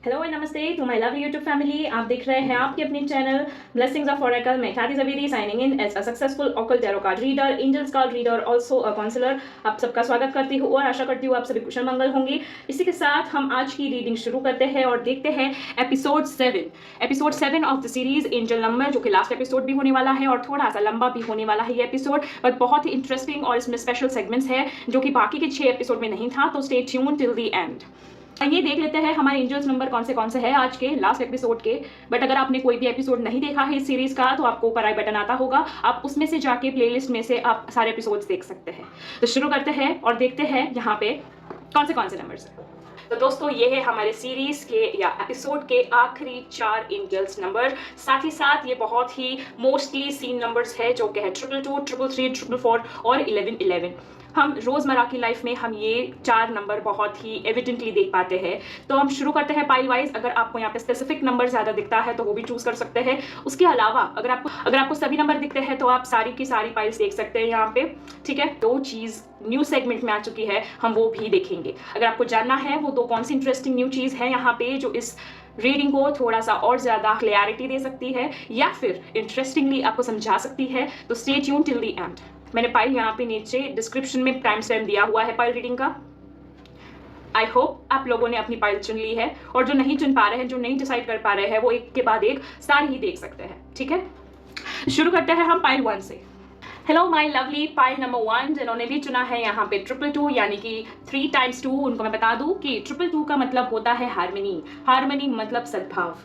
Hello and नमस्ते to my lovely YouTube family. आप देख रहे हैं आपके अपने चैनल ब्लेसिंग्स ऑफ ओरेकल। मैं Khyati Javedi signing in as a successful occult tarot card reader, angels card reader, also a counsellor. आप सबका स्वागत करती हूँ और आशा करती हूँ आप सभी कुशल मंगल होंगे। इसी के साथ हम आज की रीडिंग शुरू करते हैं और देखते हैं episode 7 of the series angel number, जो कि लास्ट एपिसोड भी होने वाला है और थोड़ा सा लंबा भी होने वाला है ये एपिसोड, बट बहुत ही इंटरेस्टिंग और इसमें स्पेशल सेगमेंट्स है जो कि बाकी के 6 एपिसोड में नहीं था। तो stay tune till the and. आइए देख लेते हैं हमारे एंजल्स नंबर कौन से हैं आज के लास्ट एपिसोड के। बट अगर आपने कोई भी एपिसोड नहीं देखा है इस सीरीज का तो आपको ऊपर आई बटन आता होगा, आप उसमें से जाके प्लेलिस्ट में से आप सारे एपिसोड्स देख सकते हैं। तो शुरू करते हैं और देखते हैं यहाँ पे कौन से नंबर्स हैं। तो दोस्तों ये है हमारे सीरीज के या एपिसोड के आखिरी 4 एंजल्स नंबर। साथ ही साथ ये बहुत ही मोस्टली सीन नंबर्स है जो कि है 222, 333, 444 और 1111। हम रोजमर्रा की लाइफ में हम ये 4 नंबर बहुत ही एविडेंटली देख पाते हैं। तो हम शुरू करते हैं पाइल वाइज। अगर आपको यहाँ पे स्पेसिफिक नंबर ज्यादा दिखता है तो वो भी चूज कर सकते हैं। उसके अलावा अगर आपको सभी नंबर दिखते हैं तो आप सारी की सारी पाइल्स देख सकते हैं यहाँ पे। ठीक है, 2 चीज न्यू सेगमेंट में आ चुकी है, हम वो भी देखेंगे। अगर आपको जानना है वो 2 कौन सी इंटरेस्टिंग न्यू चीज है यहाँ पे जो इस रीडिंग को थोड़ा सा और ज्यादा क्लैरिटी दे सकती है या फिर इंटरेस्टिंगली आपको समझा सकती है, तो stay tune till the and. मैंने पाइल यहाँ पे नीचे डिस्क्रिप्शन में टाइम स्टैम्प दिया हुआ है पाइल रीडिंग का। आई होप आप लोगों ने अपनी पाइल चुन ली है, और जो नहीं चुन पा रहे हैं, जो नहीं डिसाइड कर पा रहे हैं, वो एक के बाद एक सारी ही देख सकते हैं। ठीक है, शुरू करते हैं हम पाइल 1 से। Hello my lovely pile number 1 जिन्होंने भी चुना है यहाँ पे 222 यानी कि 3 times 2। उनको मैं बता दूं कि 222 का मतलब होता है हार्मनी। हार्मनी मतलब सद्भाव,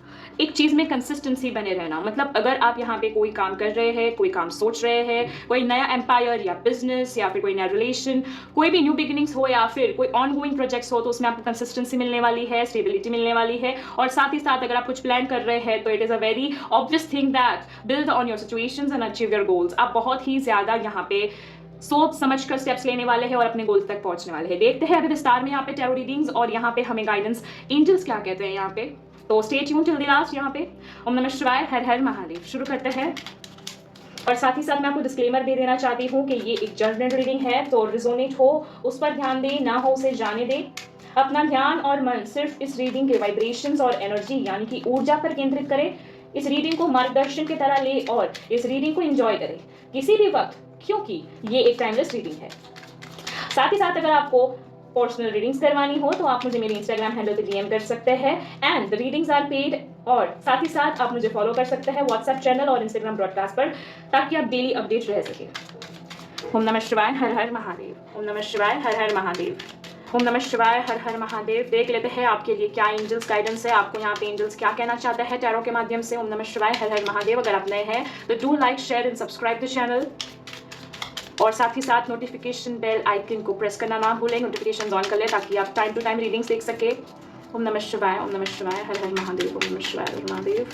एक चीज में कंसिस्टेंसी बने रहना। मतलब अगर आप यहाँ पे कोई काम कर रहे हैं, कोई काम सोच रहे हैं, कोई नया एम्पायर या बिजनेस या फिर कोई नया रिलेशन, कोई भी न्यू बिगिनिंग्स हो या फिर कोई ऑनगोइंग प्रोजेक्ट्स हो, तो उसमें आपको कंसिस्टेंसी मिलने वाली है, स्टेबिलिटी मिलने वाली है। और साथ ही साथ अगर आप कुछ प्लान कर रहे हैं तो it is a very obvious thing that build on your situations and achieve your goals. आप बहुत ही ज्यादा यहाँ पे सोच समझ कर स्टेप्स लेने वाले हैं और अपने गोल्स तक पहुंचने वाले हैं। देखते हैं अभी विस्तार में यहाँ पे टैरो रीडिंग्स और यहाँ पे हमें गाइडेंस एंजल्स क्या कहते हैं यहाँ पे। तो stay tune till the last. यहाँ पे ओम नमः शिवाय, हर हर महादेव। शुरू करते हैं। और साथ ही साथ मैं आपको डिस्क्लेमर भी देना चाहती हूँ कि ये एक जजमेंट रीडिंग है, तो रिजोनेट हो उस पर ध्यान दें, ना हो उसे जाने दें। अपना ध्यान और मन सिर्फ इस रीडिंग के वाइब्रेशंस और एनर्जी यानी कि ऊर्जा पर केंद्रित करें। इस रीडिंग को मार्गदर्शन की तरह ले और इस रीडिंग को एंजॉय करें किसी भी वक्त, क्योंकि ये एक टाइमलेस रीडिंग है। साथ ही साथ अगर आपको पर्सनल रीडिंग्स करवानी हो तो आप मुझे मेरे इंस्टाग्राम हैंडल पे डीएम कर सकते हैं and the readings are paid. और साथ ही साथ आप मुझे फॉलो कर सकते हैं व्हाट्सएप चैनल और इंस्टाग्राम ब्रॉडकास्ट पर, ताकि आप डेली अपडेट रह सके। ओम नमः शिवाय, हर हर महादेव। ओम नमः शिवाय, हर हर महादेव। ओम नमः शिवाय, हर हर महादेव। देख लेते हैं आपके लिए क्या एंजल्स गाइडेंस है, आपको यहाँ पे एंजल्स क्या कहना चाहते हैं टैरो के माध्यम से। ओम नमः शिवाय, हर हर महादेव। अगर आप नए हैं तो do like, share and subscribe the channel, और साथ ही साथ नोटिफिकेशन बेल आइकन को प्रेस करना ना भूलें। नोटिफिकेशन ऑन कर लें ताकि आप टाइम टू टाइम रीडिंग्स देख सके। ओम नमः शिवाय, ओम नमः शिवाय, हर हर महादेव। ओम नमः शिवाय, हर हर महादेव।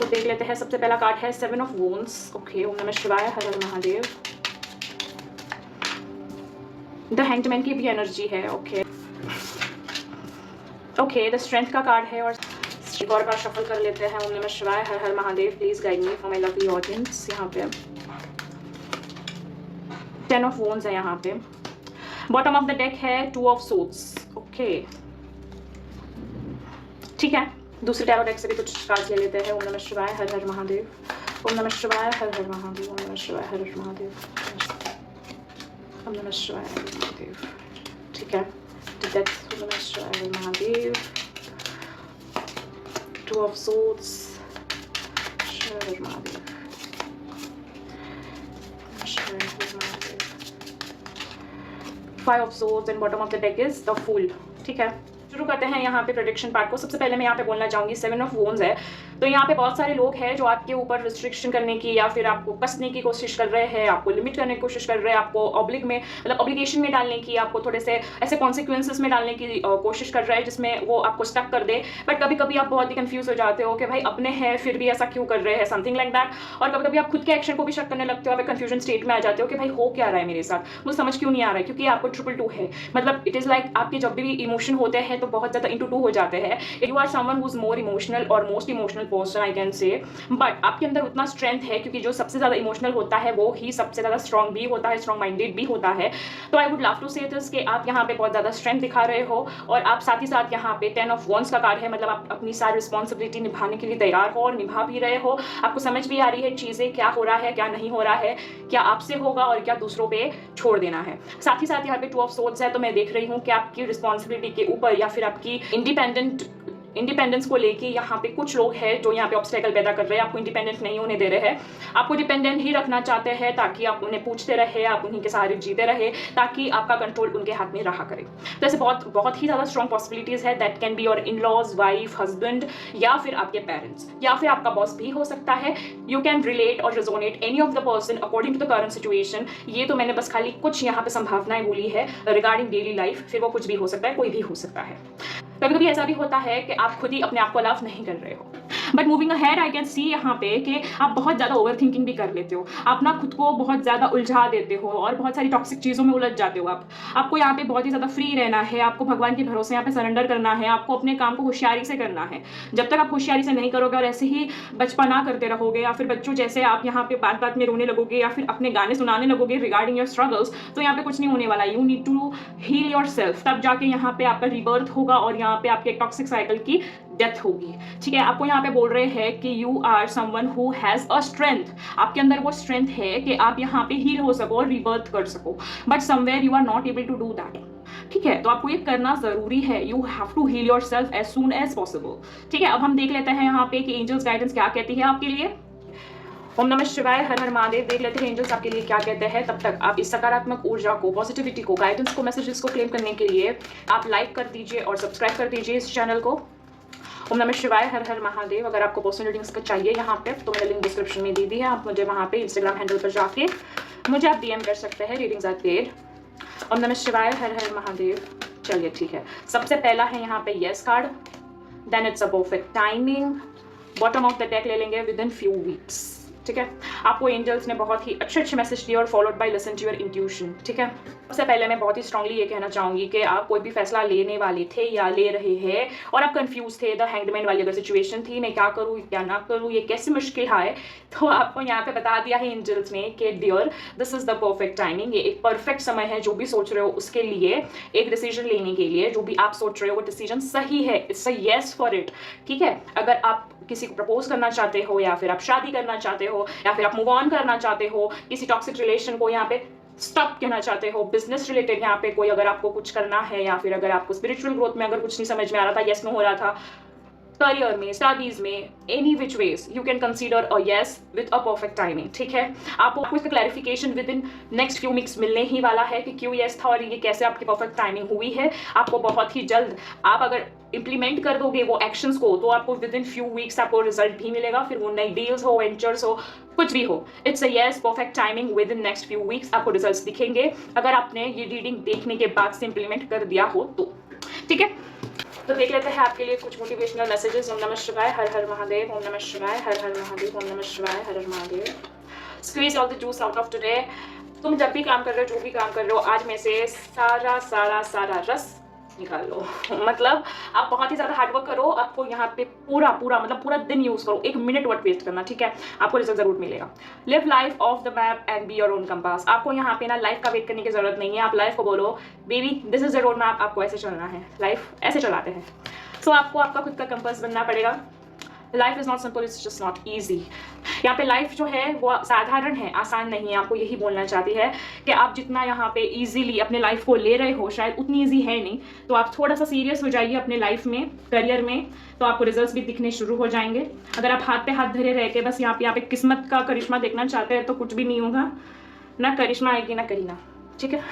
तो देख लेते हैं, सबसे पहला कार्ड है 7 of Wands। ओके, ओम नमः शिवाय, हर हर महादेव। द हैंगमैन की भी एनर्जी है। ओके ओके, द स्ट्रेंथ का कार्ड है। और एक और बार शफल कर लेते हैं। ओम नमः शिवाय, हर हर Mahadev. Please guide me for my lovely audience. यहाँ पे 10 of Wands है यहाँ पे। बॉटम ऑफ द डेक है 2 of Swords। ओके ठीक है, दूसरे टैरो डेक से भी कुछ कार्ड्स ले लेते हैं। ओम नमः शिवाय, हर हर महादेव। ओम नमः शिवाय, हर हर महादेव। ओम नमः शिवाय, हर हर महादेव। ओम नमः शिवाय, हर हर महादेव। ठीक है, ओम नमः शिवाय, हर हर महादेव। 2 of Swords, हर हर Mahadev. 5 of Swords and bottom of the deck is the Fool। ठीक है, शुरू करते हैं यहाँ पे प्रेडिक्शन पार्ट को। सबसे पहले मैं यहाँ पे बोलना चाहूंगी 7 of Wands है। तो यहाँ पे बहुत सारे लोग हैं जो आपके ऊपर रिस्ट्रिक्शन करने की या फिर आपको कसने की कोशिश कर रहे हैं, आपको लिमिट करने की कोशिश कर रहे हैं, आपको ऑब्लिग में मतलब ऑब्लिगेशन में डालने की, आपको थोड़े से ऐसे कॉन्सिक्वेंसेस में डालने की कोशिश कर रहे हैं जिसमें वो आपको स्टक कर दे। बट कभी कभी आप बहुत ही कंफ्यूज हो जाते हो कि भाई अपने हैं फिर भी ऐसा क्यों कर रहे हैं, समथिंग लाइक दैट। और कभी कभी आप खुद के एक्शन को भी शक करने लगते हो, आप कंफ्यूजन स्टेट में आ जाते हो कि भाई हो क्या रहा है मेरे साथ, मुझे समझ क्यों नहीं आ रहा है। क्योंकि आपको 222 है, मतलब इट इज लाइक आपके जब भी इमोशन होते हैं तो बहुत ज़्यादा इंटू टू हो जाते हैं। You are someone who is more emotional और most emotional person I can say, but आपके अंदर उतना स्ट्रेंथ है, क्योंकि जो सबसे ज़्यादा इमोशनल होता है वो ही सबसे ज़्यादा स्ट्रॉन्ग भी होता है, स्ट्रॉन्ग माइंडेड भी होता है। तो आई वुड लव टू से दिस कि आप यहाँ पे बहुत ज़्यादा स्ट्रेंथ दिखा रहे हो, और आप साथ ही साथ यहाँ पे 10 ऑफ वॉन्ड्स का कार्ड है, मतलब आप अपनी सारी रिस्पॉन्सिबिलिटी निभाने के लिए तैयार हो और निभा भी रहे हो। आपको समझ भी आ रही है चीज़ें, क्या हो रहा है क्या नहीं हो रहा है, क्या आपसे होगा और क्या दूसरों पे छोड़ देना है। साथ ही साथ यहाँ पे 2 ऑफ सोर्ड्स है, तो मैं देख रही हूँ कि आपकी रिस्पॉन्सिबिलिटी के ऊपर या फिर आपकी इंडिपेंडेंस को लेके यहाँ पे कुछ लोग हैं जो यहाँ पे ऑब्स्टेकल पैदा कर रहे हैं, आपको इंडिपेंडेंट नहीं होने दे रहे हैं, आपको डिपेंडेंट ही रखना चाहते हैं, ताकि आप उन्हें पूछते रहे, आप उन्हीं के सहारे जीते रहे, ताकि आपका कंट्रोल उनके हाथ में रहा करे। तो ऐसे बहुत ही ज़्यादा स्ट्रॉन्ग पॉसिबिलिटीज़ है। That can be your in laws, wife, husband, या फिर आपके पेरेंट्स, या फिर आपका बॉस भी हो सकता है। You can relate or resonate any of the person according to the current situation. ये तो मैंने बस खाली कुछ यहाँ पे संभावनाएं बोली है रिगार्डिंग डेली लाइफ, फिर वो कुछ भी हो सकता है, कोई भी हो सकता है। कभी कभी ऐसा भी होता है कि आप खुद ही अपने आप को लव नहीं कर रहे हो। But moving ahead I can see यहाँ पे कि आप बहुत ज़्यादा ओवर थिंकिंग भी कर लेते हो, आप ना खुद को बहुत ज़्यादा उलझा देते हो और बहुत सारी टॉक्सिक चीज़ों में उलझ जाते हो। आपको यहाँ पे बहुत ही ज़्यादा फ्री रहना है, आपको भगवान के भरोसे यहाँ पे सरेंडर करना है, आपको अपने काम को होशियारी से करना है। जब तक आप होशियारी से नहीं करोगे और ऐसे ही बचपना करते रहोगे, या फिर बच्चों जैसे आप यहाँ पे बात बात में रोने लगोगे, या फिर अपने गाने सुनाने लगोगे रिगार्डिंग योर स्ट्रगल्स, तो यहाँ पे कुछ नहीं होने वाला। You need to heal yourself, तब जाके यहाँ पे आपका रिबर्थ होगा और यहाँ पे आपके टॉक्सिक साइकिल की डेथ होगी। ठीक है, आपको यहाँ पे बोल रहे हैं कि you are someone who has a strength, आपके अंदर वो स्ट्रेंथ है कि आप यहाँ पे हील हो सको और रिबर्थ कर सको, but somewhere you are not able to do that. ठीक है, तो आपको ये करना जरूरी है। You have to heal yourself as soon as possible. ठीक है, अब हम देख लेते हैं यहाँ पे कि एंजल्स गाइडेंस क्या कहती है आपके लिए। ओम नमः शिवाय, हर हर महादेव। देख लेते हैं एंजल्स आपके लिए क्या कहते हैं। तब तक आप इस सकारात्मक ऊर्जा को, पॉजिटिविटी को, गाइडेंस को, मैसेजेस को क्लेम करने के लिए आप लाइक कर दीजिए और सब्सक्राइब कर दीजिए इस चैनल को। ओम नमः शिवाय, हर हर महादेव। अगर आपको पर्सनल रीडिंग्स का चाहिए यहाँ पे, तो मैंने लिंक डिस्क्रिप्शन में दी दी है, आप मुझे वहाँ पे इंस्टाग्राम हैंडल पर जाके मुझे आप DM कर सकते हैं। Readings are paid. ओम नमः शिवाय, हर हर महादेव। चलिए ठीक है, सबसे पहला है यहाँ पे yes card, then it's a perfect timing. Bottom of the deck ले लेंगे विद इन फ्यू वीक्स। ठीक है, आपको एंजल्स ने बहुत ही अच्छे मैसेज दिए और followed by listen to your intuition. ठीक है, सबसे पहले मैं बहुत ही स्ट्रांगली ये कहना चाहूंगी कि आप कोई भी फैसला लेने वाले थे या ले रहे हैं और आप कंफ्यूज थे, द हैंगमैन वाली अगर सिचुएशन थी, मैं क्या करूँ क्या ना करूँ, ये कैसे मुश्किल है, तो आपको यहाँ पे बता दिया है एंजल्स ने कि dear this is the perfect timing. ये एक परफेक्ट समय है, जो भी सोच रहे हो उसके लिए, एक डिसीजन लेने के लिए, जो भी आप सोच रहे हो वो डिसीजन सही है, it's a yes for it. ठीक है, अगर आप किसी को प्रपोज करना चाहते हो, या फिर आप शादी करना चाहते हो, या फिर आप मूव ऑन करना चाहते हो, किसी टॉक्सिक रिलेशन को यहाँ पे स्टॉप कहना चाहते हो, बिजनेस रिलेटेड यहाँ पे कोई अगर आपको कुछ करना है, या फिर अगर आपको स्पिरिचुअल ग्रोथ में अगर कुछ नहीं समझ में आ रहा था, यस नो हो रहा था, करियर में, स्टडीज में, any which ways you can consider a yes with a perfect timing. ठीक है, आपको इसका clarification with in next few weeks मिलने ही वाला है कि क्यों येस था और ये कैसे आपकी परफेक्ट टाइमिंग हुई है। आपको बहुत ही जल्द, आप अगर इंप्लीमेंट कर दोगे वो एक्शंस को, तो आपको विद इन फ्यू वीक्स आपको रिजल्ट भी मिलेगा, फिर वो नई डील्स हो, वेंचर्स हो, कुछ भी हो, it's a yes perfect timing. With in next few weeks आपको रिजल्ट्स दिखेंगे, अगर आपने ये रीडिंग देखने के बाद से इंप्लीमेंट कर दिया हो तो। ठीक है, तो देख लेते हैं आपके लिए कुछ मोटिवेशनल मैसेजेस। ओम नमः शिवाय, हर हर महादेव। ओम नमः शिवाय, हर हर महादेव। ओम नमः शिवाय, हर हर Mahadev. Squeeze all the juice out of today. तुम जब भी काम कर रहे हो, जो भी काम कर रहे हो, आज में से सारा रस निकाल लो। मतलब आप बहुत ही ज्यादा हार्डवर्क करो, आपको यहाँ पे पूरा दिन यूज करो, 1 मिनट वर्क वेस्ट करना। ठीक है, आपको रिजल्ट जरूर मिलेगा। Live life of the map and be your own compass. आपको यहाँ पे ना लाइफ का वेट करने की जरूरत नहीं है, आप लाइफ को बोलो baby this is the road map, आपको ऐसे चलना है, लाइफ ऐसे चलाते हैं। सो आपको आपका खुद का कंपास बनना पड़ेगा। Life is not simple, it's just not easy. यहाँ पे लाइफ जो है वो साधारण है, आसान नहीं है। आपको यही बोलना चाहती है कि आप जितना यहाँ पे इजीली अपने लाइफ को ले रहे हो, शायद उतनी ईजी है नहीं, तो आप थोड़ा सा सीरियस हो जाइए अपने लाइफ में, करियर में, तो आपको रिजल्ट्स भी दिखने शुरू हो जाएंगे। अगर आप हाथ पे हाथ धरे रह के बस यहाँ पे किस्मत का करिश्मा देखना चाहते हैं, तो कुछ भी नहीं होगा, ना करिश्मा आएगी ना करीना। ठीक है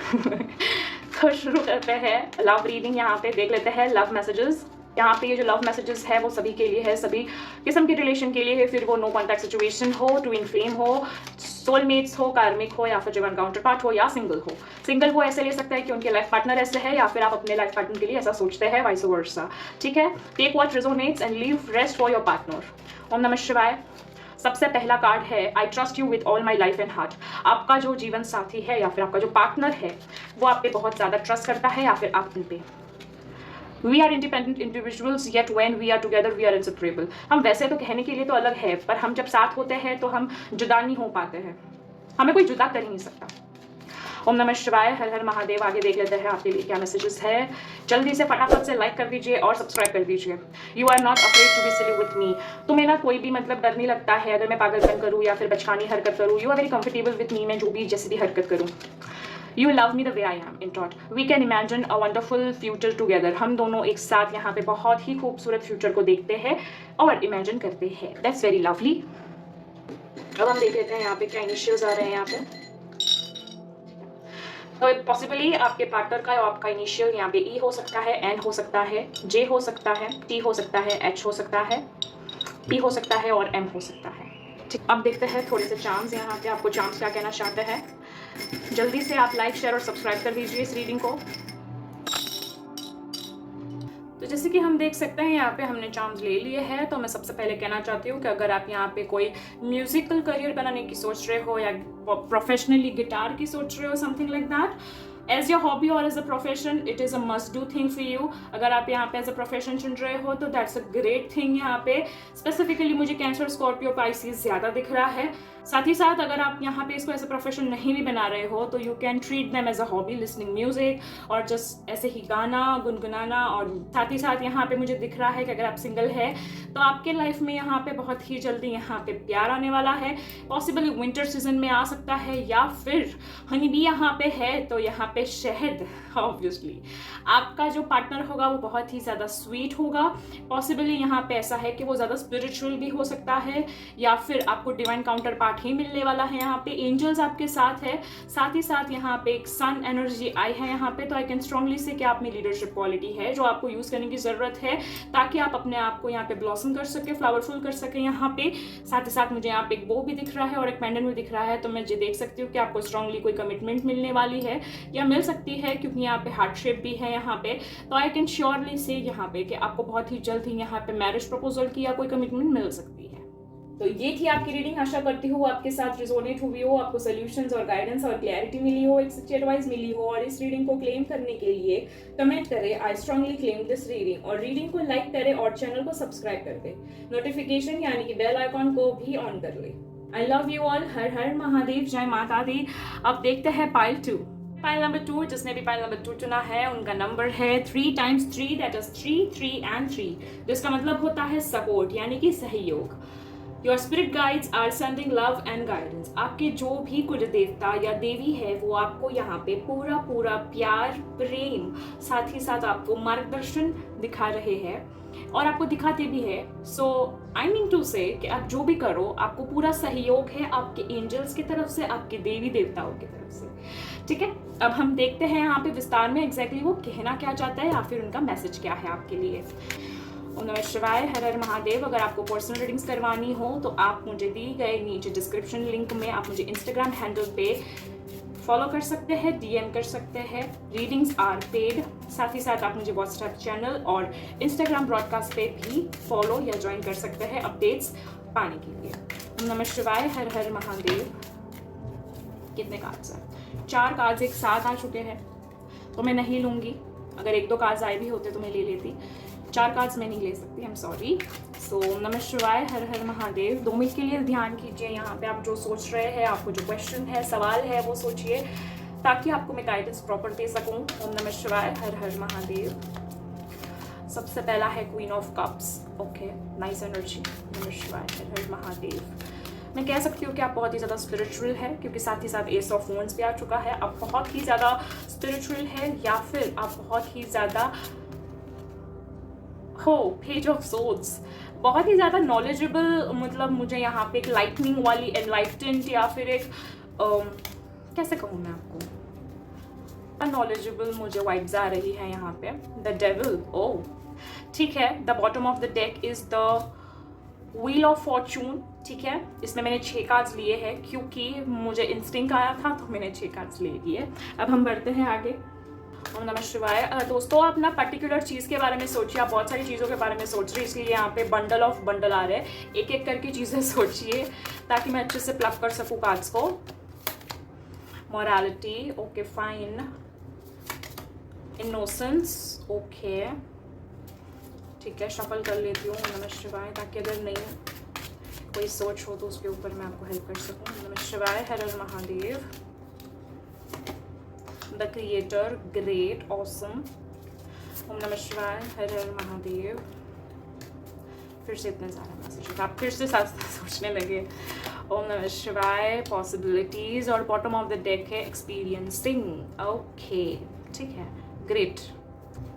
तो शुरू करते हैं लव रीडिंग। यहाँ पे देख लेते हैं लव मैसेजेस। यहाँ पे ये जो लव मैसेजेस है वो सभी के लिए है, सभी किस्म के रिलेशन के लिए है, फिर वो नो कॉन्टैक्ट सिचुएशन हो, ट्विन फ्लेम हो, सोलमेट्स हो, कार्मिक हो, या फिर जीवन काउंटर पार्ट हो, या सिंगल हो। सिंगल वो ऐसे ले सकता है कि उनके लाइफ पार्टनर ऐसे है, या फिर आप अपने लाइफ पार्टनर के लिए ऐसा सोचते हैं, वाइस वर्सा। ठीक है, take what resonates and leave rest for your partner. ओम नमः शिवाय। सबसे पहला कार्ड है I trust you with all my life and heart. आपका जो जीवन साथी है या फिर आपका जो पार्टनर है वो आप पे बहुत ज़्यादा ट्रस्ट करता है, या फिर आप उन पे। We are independent individuals yet when we are together we are inseparable. हम वैसे तो कहने के लिए तो अलग है, पर हम जब साथ होते हैं तो हम जुदा नहीं हो पाते हैं, हमें कोई जुदा कर ही नहीं सकता। ओम नमः शिवाय, हर हर महादेव। आगे देख लेते हैं आपके लिए क्या मैसेजेस है। जल्दी से फटाफट से लाइक कर दीजिए और सब्सक्राइब कर दीजिए। You are not afraid to be silly with me. तुम्हें ना कोई भी मतलब डर नहीं लगता है अगर मैं पागलपन करूँ या फिर बचकानी हरकत करूँ। You are very comfortable with me, मैं जो भी जैसे भी हरकत करूँ। You love me the way I am, in short. We can imagine a wonderful future together. हम दोनों एक साथ यहाँ पे बहुत ही खूबसूरत फ्यूचर को देखते हैं और इमेजिन करते हैं। That's very lovely. अब हम देख लेते हैं यहाँ पे क्या इनिशियल्स आ रहे हैं यहाँ पे। तो पॉसिबली आपके पार्टनर का या आपका इनिशियल यहाँ पे E हो सकता है, N हो सकता है, J हो सकता है, T हो सकता है, H हो सकता है, P हो सकता है और M हो सकता है। ठीक, अब देखते हैं थोड़े से चार्म्स यहाँ पे, आपको चार्म्स क्या कहना चाहते हैं। जल्दी से आप लाइक शेयर और सब्सक्राइब कर दीजिए इस रीडिंग को। तो जैसे कि हम देख सकते हैं यहाँ पे हमने चार्म्स ले लिए हैं। तो मैं सबसे पहले कहना चाहती हूँ कि अगर आप यहाँ पे कोई म्यूजिकल करियर बनाने की सोच रहे हो या प्रोफेशनली गिटार की सोच रहे हो, something like that, as your hobby और as a profession, it is a must do thing for you. अगर आप यहाँ पे एज अ प्रोफेशन चुन रहे हो तो दैट्स अ ग्रेट थिंग। यहाँ पे स्पेसिफिकली मुझे कैंसर, स्कॉर्पियो, पाइसिस ज़्यादा दिख रहा है। साथ ही साथ अगर आप यहाँ पे इसको एज अ प्रोफेशन नहीं भी बना रहे हो तो you can treat them as a hobby, listening music और जस्ट ऐसे ही गाना गुनगुनाना। और साथ ही साथ यहाँ पे मुझे दिख रहा है कि अगर आप सिंगल है तो आपके लाइफ में यहाँ पे बहुत ही जल्दी यहाँ पे प्यार आने वाला है। पॉसिबली विंटर सीजन में आ सकता है या फिर हनी बी यहाँ पे है तो यहाँ पे शहद। ऑब्वियसली आपका जो पार्टनर होगा वो बहुत ही ज़्यादा स्वीट होगा। पॉसिबली यहाँ पे ऐसा है कि वो ज़्यादा स्पिरिचुअल भी हो सकता है या फिर आपको डिवाइन काउंटर पार्ट ही मिलने वाला है। यहाँ पे एंजल्स आपके साथ है, साथ ही साथ यहाँ पे एक सन एनर्जी आई है यहाँ पे। तो आई कैन स्ट्रांगली से कि आप में लीडरशिप क्वालिटी है जो आपको यूज़ करने की ज़रूरत है ताकि आप अपने आप को यहाँ पे ब्लॉसम कर सके, फ्लावरफुल कर सके यहाँ पे। साथ ही साथ मुझे यहाँ पे एक बो भी दिख रहा है और एक पेंडेंट भी दिख रहा है। तो मैं ये देख सकती हूँ कि आपको स्ट्रांगली कोई कमिटमेंट मिलने वाली है या मिल सकती है, क्योंकि यहाँ पे हार्ट शेप भी है यहाँ पे। तो आई कैन श्योरली से यहाँ पे कि आपको बहुत ही जल्द ही यहाँ पे मैरिज प्रपोजल की या कोई कमिटमेंट मिल सकती है। तो ये थी आपकी रीडिंग। आशा करती हूँ आपके साथ रिजोनेट हुई हो, आपको सॉल्यूशंस और गाइडेंस और क्लैरिटी मिली हो, एक सच्ची एडवाइस मिली हो। और इस रीडिंग को क्लेम करने के लिए कमेंट करें आई स्ट्रांगली क्लेम दिस रीडिंग, और रीडिंग को लाइक करें और चैनल को सब्सक्राइब कर दे, नोटिफिकेशन यानी कि बेल आइकॉन को भी ऑन कर ले। I love you all. हर हर महादेव, जय माता दी। अब देखते हैं पाइल 2। पाइल नंबर 2, जिसने भी पाइल नंबर 2 चुना है उनका नंबर है 3 times 3, दैट इज 3, 3 and 3, जिसका मतलब होता है सपोर्ट यानी कि सहयोग। Your spirit guides are sending love and guidance. आपके जो भी कुल देवता या देवी है वो आपको यहाँ पे पूरा पूरा प्यार, प्रेम, साथ ही साथ आपको मार्गदर्शन दिखा रहे हैं और आपको दिखाते भी है। सो आई मीन टू से कि आप जो भी करो आपको पूरा सहयोग है आपके एंजल्स की तरफ से, आपके देवी देवताओं की तरफ से। ठीक है, अब हम देखते हैं यहाँ पे विस्तार में एग्जैक्टली वो कहना क्या चाहता है या फिर उनका मैसेज क्या है आपके लिए। ओम नमः शिवाय, हर हर महादेव। अगर आपको पर्सनल रीडिंग्स करवानी हो तो आप मुझे दी गए नीचे डिस्क्रिप्शन लिंक में आप मुझे इंस्टाग्राम हैंडल पे फॉलो कर सकते हैं, डीएम कर सकते हैं। Readings are paid. साथ ही साथ आप मुझे व्हाट्सएप चैनल और इंस्टाग्राम ब्रॉडकास्ट पे भी फॉलो या ज्वाइन कर सकते हैं अपडेट्स पाने के लिए। ओम नमः शिवाय, हर हर महादेव। कितने कार्ड्स हैं? 4 कार्ड्स एक साथ आ चुके हैं तो मैं नहीं लूँगी। अगर 1-2 कार्ड्स आए भी होते तो मैं ले लेती। 4 कार्ड्स मैं नहीं ले सकती, आई एम सॉरी। सो नमः शिवाय, हर हर महादेव। 2 मिनट के लिए ध्यान कीजिए यहाँ पे। आप जो सोच रहे हैं, आपको जो क्वेश्चन है, सवाल है, वो सोचिए ताकि आपको मैं गाइडेंस प्रॉपर दे सकूँ। ओम नमः शिवाय, हर हर महादेव। सबसे पहला है queen of cups. Okay, nice energy. नमः शिवाय, हर हर महादेव। मैं कह सकती हूँ कि आप बहुत ही ज़्यादा स्पिरिचुअल है, क्योंकि साथ ही साथ एस ऑफ वॉन्ड्स भी आ चुका है। आप बहुत ही ज़्यादा स्पिरिचुअल है या फिर आप बहुत ही ज़्यादा हो पेज ऑफ सोर्ड्स, बहुत ही ज़्यादा नॉलेजेबल। मतलब मुझे यहाँ पे एक लाइटनिंग वाली एनलाइटेंड या फिर एक कैसे कहूँ मैं आपको, अनॉलेजेबल मुझे वाइब्स आ रही है यहाँ पे। द डेविल, ओह ठीक है। The bottom of the deck is the wheel of Fortune. ठीक है, इसमें मैंने 6 कार्ड्स लिए हैं क्योंकि मुझे इंस्टिंक्ट आया था तो मैंने 6 कार्ड्स ले लिए। अब हम बढ़ते हैं आगे। ओम नमः शिवाय। दोस्तों आप ना पर्टिकुलर चीज़ के बारे में सोचिए, आप बहुत सारी चीज़ों के बारे में सोच रहे हैं, इसलिए यहाँ पे बंडल ऑफ बंडल आ रहे हैं। एक एक करके चीज़ें सोचिए ताकि मैं अच्छे से प्लग कर सकूँ कार्ड्स को। Morality, okay fine. Innocence, okay. ठीक है, शफल कर लेती हूँ ओम नमः शिवाय, ताकि अगर नहीं कोई सोच हो तो उसके ऊपर मैं आपको हेल्प कर सकूँ। ओम नमः शिवाय, हर हर Mahadev, the creator, great, awesome. ओम नमः शिवाय, हर हर महादेव। फिर से इतने सारे मैसेज, आप फिर से साथ सोचने लगे। ओम नमः शिवाय, पॉसिबिलिटीज, और बॉटम ऑफ द डेक है एक्सपीरियंसिंग। ओके, ठीक है, ग्रेट।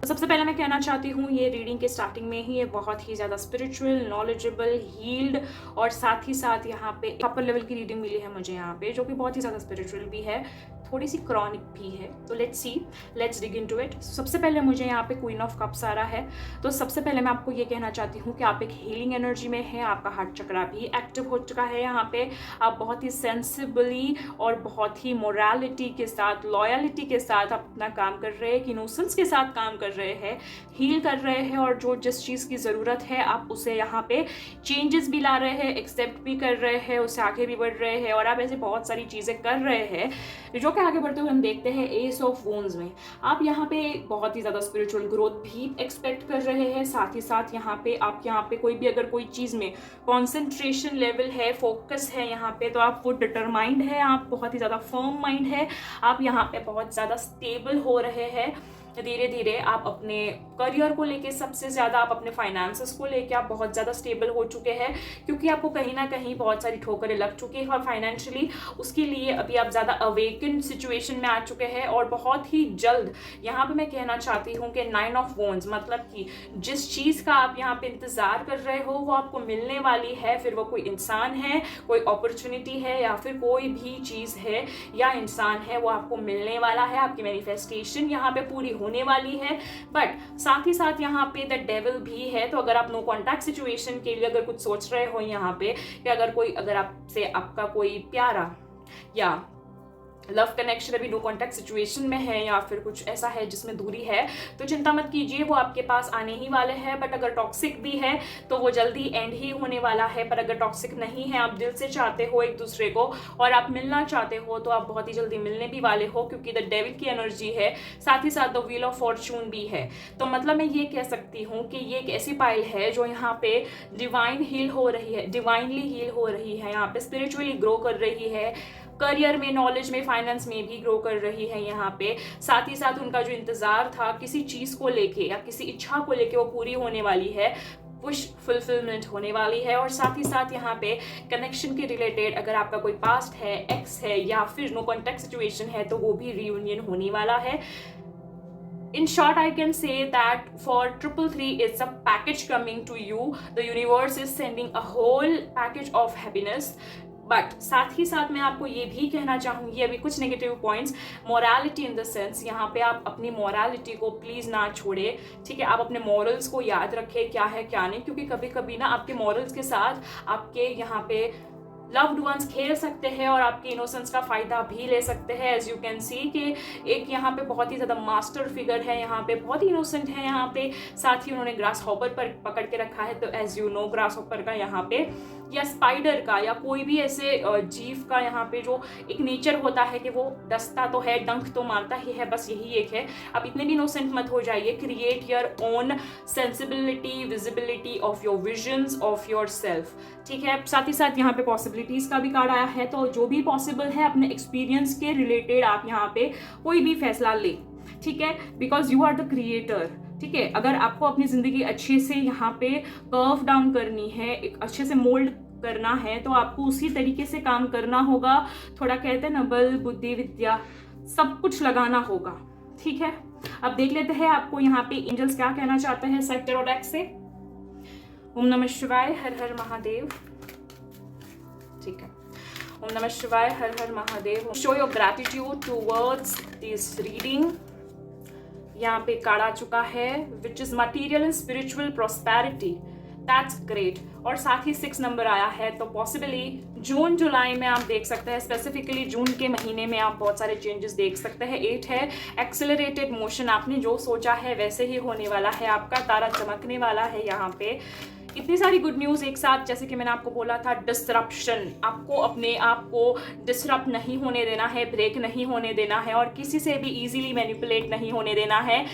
तो सबसे पहले मैं कहना चाहती हूँ, ये रीडिंग के स्टार्टिंग में ही ये बहुत ही ज़्यादा स्पिरिचुअल, नॉलेजेबल, हील्ड, और साथ ही साथ यहाँ पे अपर लेवल की रीडिंग मिली है मुझे यहाँ पे, जो कि बहुत ही ज़्यादा स्पिरिचुअल भी है, थोड़ी सी क्रॉनिक भी है। तो लेट्स डिग इनटू इट। सबसे पहले मुझे यहाँ पे क्वीन ऑफ कप्स आ रहा है। तो सबसे पहले मैं आपको ये कहना चाहती हूँ कि आप एक हीलिंग एनर्जी में है, आपका हार्ट चक्रा भी एक्टिव हो चुका है यहाँ पे, आप बहुत ही सेंसिबली और बहुत ही मोरालिटी के साथ, लॉयलिटी के साथ आप अपना काम कर रहे हैं, इनोसेंस के साथ काम कर रहे हैं, हील कर रहे हैं, और जो जिस चीज़ की ज़रूरत है आप उसे यहाँ पे चेंजेस भी ला रहे हैं, एक्सेप्ट भी कर रहे हैं, उससे आगे भी बढ़ रहे हैं, और आप ऐसे बहुत सारी चीज़ें कर रहे हैं जो कि आगे बढ़ते हुए हम देखते हैं एस ऑफ वोन्स में। आप यहाँ पे बहुत ही ज़्यादा स्पिरिचुअल ग्रोथ भी एक्सपेक्ट कर रहे हैं, साथ ही साथ यहाँ पे आप यहाँ पे कोई भी अगर कोई चीज़ में कॉन्सेंट्रेशन लेवल है, फोकस है यहाँ पे, तो आप वो डिटरमाइंड है, आप बहुत ही ज़्यादा फर्म माइंड है, आप यहाँ पे बहुत ज़्यादा स्टेबल हो रहे हैं। धीरे धीरे आप अपने करियर को लेके, सबसे ज़्यादा आप अपने फाइनेंसेस को लेके आप बहुत ज़्यादा स्टेबल हो चुके हैं, क्योंकि आपको कहीं ना कहीं बहुत सारी ठोकरें लग चुकी हैं और फाइनेंशियली उसके लिए अभी आप ज़्यादा अवेकन सिचुएशन में आ चुके हैं। और बहुत ही जल्द यहाँ पे मैं कहना चाहती हूँ कि 9 ऑफ वॉन्ड्स, मतलब कि जिस चीज़ का आप यहाँ पे इंतज़ार कर रहे हो वो आपको मिलने वाली है, फिर वो कोई इंसान है, कोई अपॉर्चुनिटी है, या फिर कोई भी चीज़ है या इंसान है, वो आपको मिलने वाला है, आपकी मैनिफेस्टेशन यहाँ पे पूरी होने वाली है। बट साथ ही साथ यहाँ पे द डेविल भी है। तो अगर आप नो कॉन्टैक्ट सिचुएशन के लिए अगर कुछ सोच रहे हो यहाँ पे, कि अगर आपसे आपका कोई प्यारा या लव कनेक्शन अभी नो कॉन्टैक्ट सिचुएशन में है, या फिर कुछ ऐसा है जिसमें दूरी है, तो चिंता मत कीजिए, वो आपके पास आने ही वाले हैं। बट अगर टॉक्सिक भी है तो वो जल्दी एंड ही होने वाला है। पर अगर टॉक्सिक नहीं है, आप दिल से चाहते हो एक दूसरे को और आप मिलना चाहते हो, तो आप बहुत ही जल्दी मिलने भी वाले हो, क्योंकि द डेविल की एनर्जी है, साथ ही साथ द व्हील ऑफ फॉर्चून भी है। तो मतलब मैं ये कह सकती हूँ कि ये एक ऐसी पाइल है जो यहाँ पे डिवाइनली हील हो रही है, यहाँ पे स्पिरिचुअली ग्रो कर रही है, करियर में, नॉलेज में, फाइनेंस में भी ग्रो कर रही है यहाँ पे। साथ ही साथ उनका जो इंतजार था किसी चीज़ को लेके या किसी इच्छा को लेके, वो पूरी होने वाली है, विश फुलफिलमेंट होने वाली है। और साथ ही साथ यहाँ पे कनेक्शन के रिलेटेड अगर आपका कोई पास्ट है, एक्स है, या फिर नो कॉन्टैक्ट सिचुएशन है, तो वो भी रियूनियन होने वाला है। In short, I can say that for 333, it's a package coming to you. The universe is sending a whole package of happiness. But साथ ही साथ मैं आपको ये भी कहना चाहूँगी, अभी कुछ negative points, morality in the sense, यहाँ पे आप अपनी मोरालिटी को प्लीज़ ना छोड़े, ठीक है। आप अपने मॉरल्स को याद रखें, क्या है क्या नहीं, क्योंकि कभी कभी ना आपके मॉरल्स के साथ आपके यहाँ पे लव्ड वंस खेल सकते हैं और आपके इनोसेंस का फ़ायदा भी ले सकते हैं। एज यू कैन सी कि एक यहाँ पे बहुत ही ज़्यादा मास्टर फिगर है, यहाँ पे बहुत ही इनोसेंट है यहाँ पे, साथ ही उन्होंने ग्रास हॉपर पर पकड़ के रखा है। तो as you know, grasshopper का यहाँ पे, या स्पाइडर का, या कोई भी ऐसे जीव का यहाँ पे जो एक नेचर होता है कि वो डसता तो है, डंक तो मारता ही है, बस यही एक है। अब इतने भी इनोसेंट मत हो जाइए। Create your own sensibility, visibility of your visions of your self, ठीक है। साथ ही साथ यहाँ पे पॉसिबिलिटीज का भी कार्ड आया है। तो जो भी पॉसिबल है अपने एक्सपीरियंस के रिलेटेड आप यहाँ पे कोई भी फैसला ले, ठीक है, because you are the creator, ठीक है। अगर आपको अपनी जिंदगी अच्छे से यहाँ पे कर्व डाउन करनी है, एक अच्छे से मोल्ड करना है, तो आपको उसी तरीके से काम करना होगा। थोड़ा कहते हैं ना, बल, बुद्धि, विद्या, सब कुछ लगाना होगा, ठीक है। अब देख लेते हैं आपको यहाँ पे एंजल्स क्या कहना चाहते हैं सेक्टर और डेक से। ओम नमः शिवाय, हर हर महादेव, ठीक है। ओम नमः शिवाय, हर हर Mahadev. Show your gratitude towards this reading. यहाँ पे कार्ड आ चुका है, which is material and spiritual prosperity, that's great. और साथ ही 6 नंबर आया है। तो पॉसिबली जून जुलाई में आप देख सकते हैं, स्पेसिफिकली जून के महीने में आप बहुत सारे चेंजेस देख सकते हैं। 8 है एक्सेलरेटेड मोशन, आपने जो सोचा है वैसे ही होने वाला है, आपका तारा चमकने वाला है। यहाँ पे इतनी सारी गुड न्यूज़ एक साथ, जैसे कि मैंने आपको बोला था, डिसरप्शन, आपको अपने आप को डिसरप्ट नहीं होने देना है, ब्रेक नहीं होने देना है, और किसी से भी इजीली मैनिपुलेट नहीं होने देना है।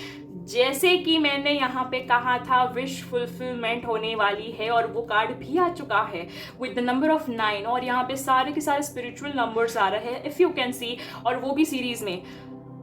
जैसे कि मैंने यहाँ पे कहा था, विश फुलफिलमेंट होने वाली है और वो कार्ड भी आ चुका है विद द नंबर ऑफ 9 और यहाँ पे सारे के सारे स्पिरिचुअल नंबर्स आ रहे हैं इफ़ यू कैन सी, और वो भी सीरीज में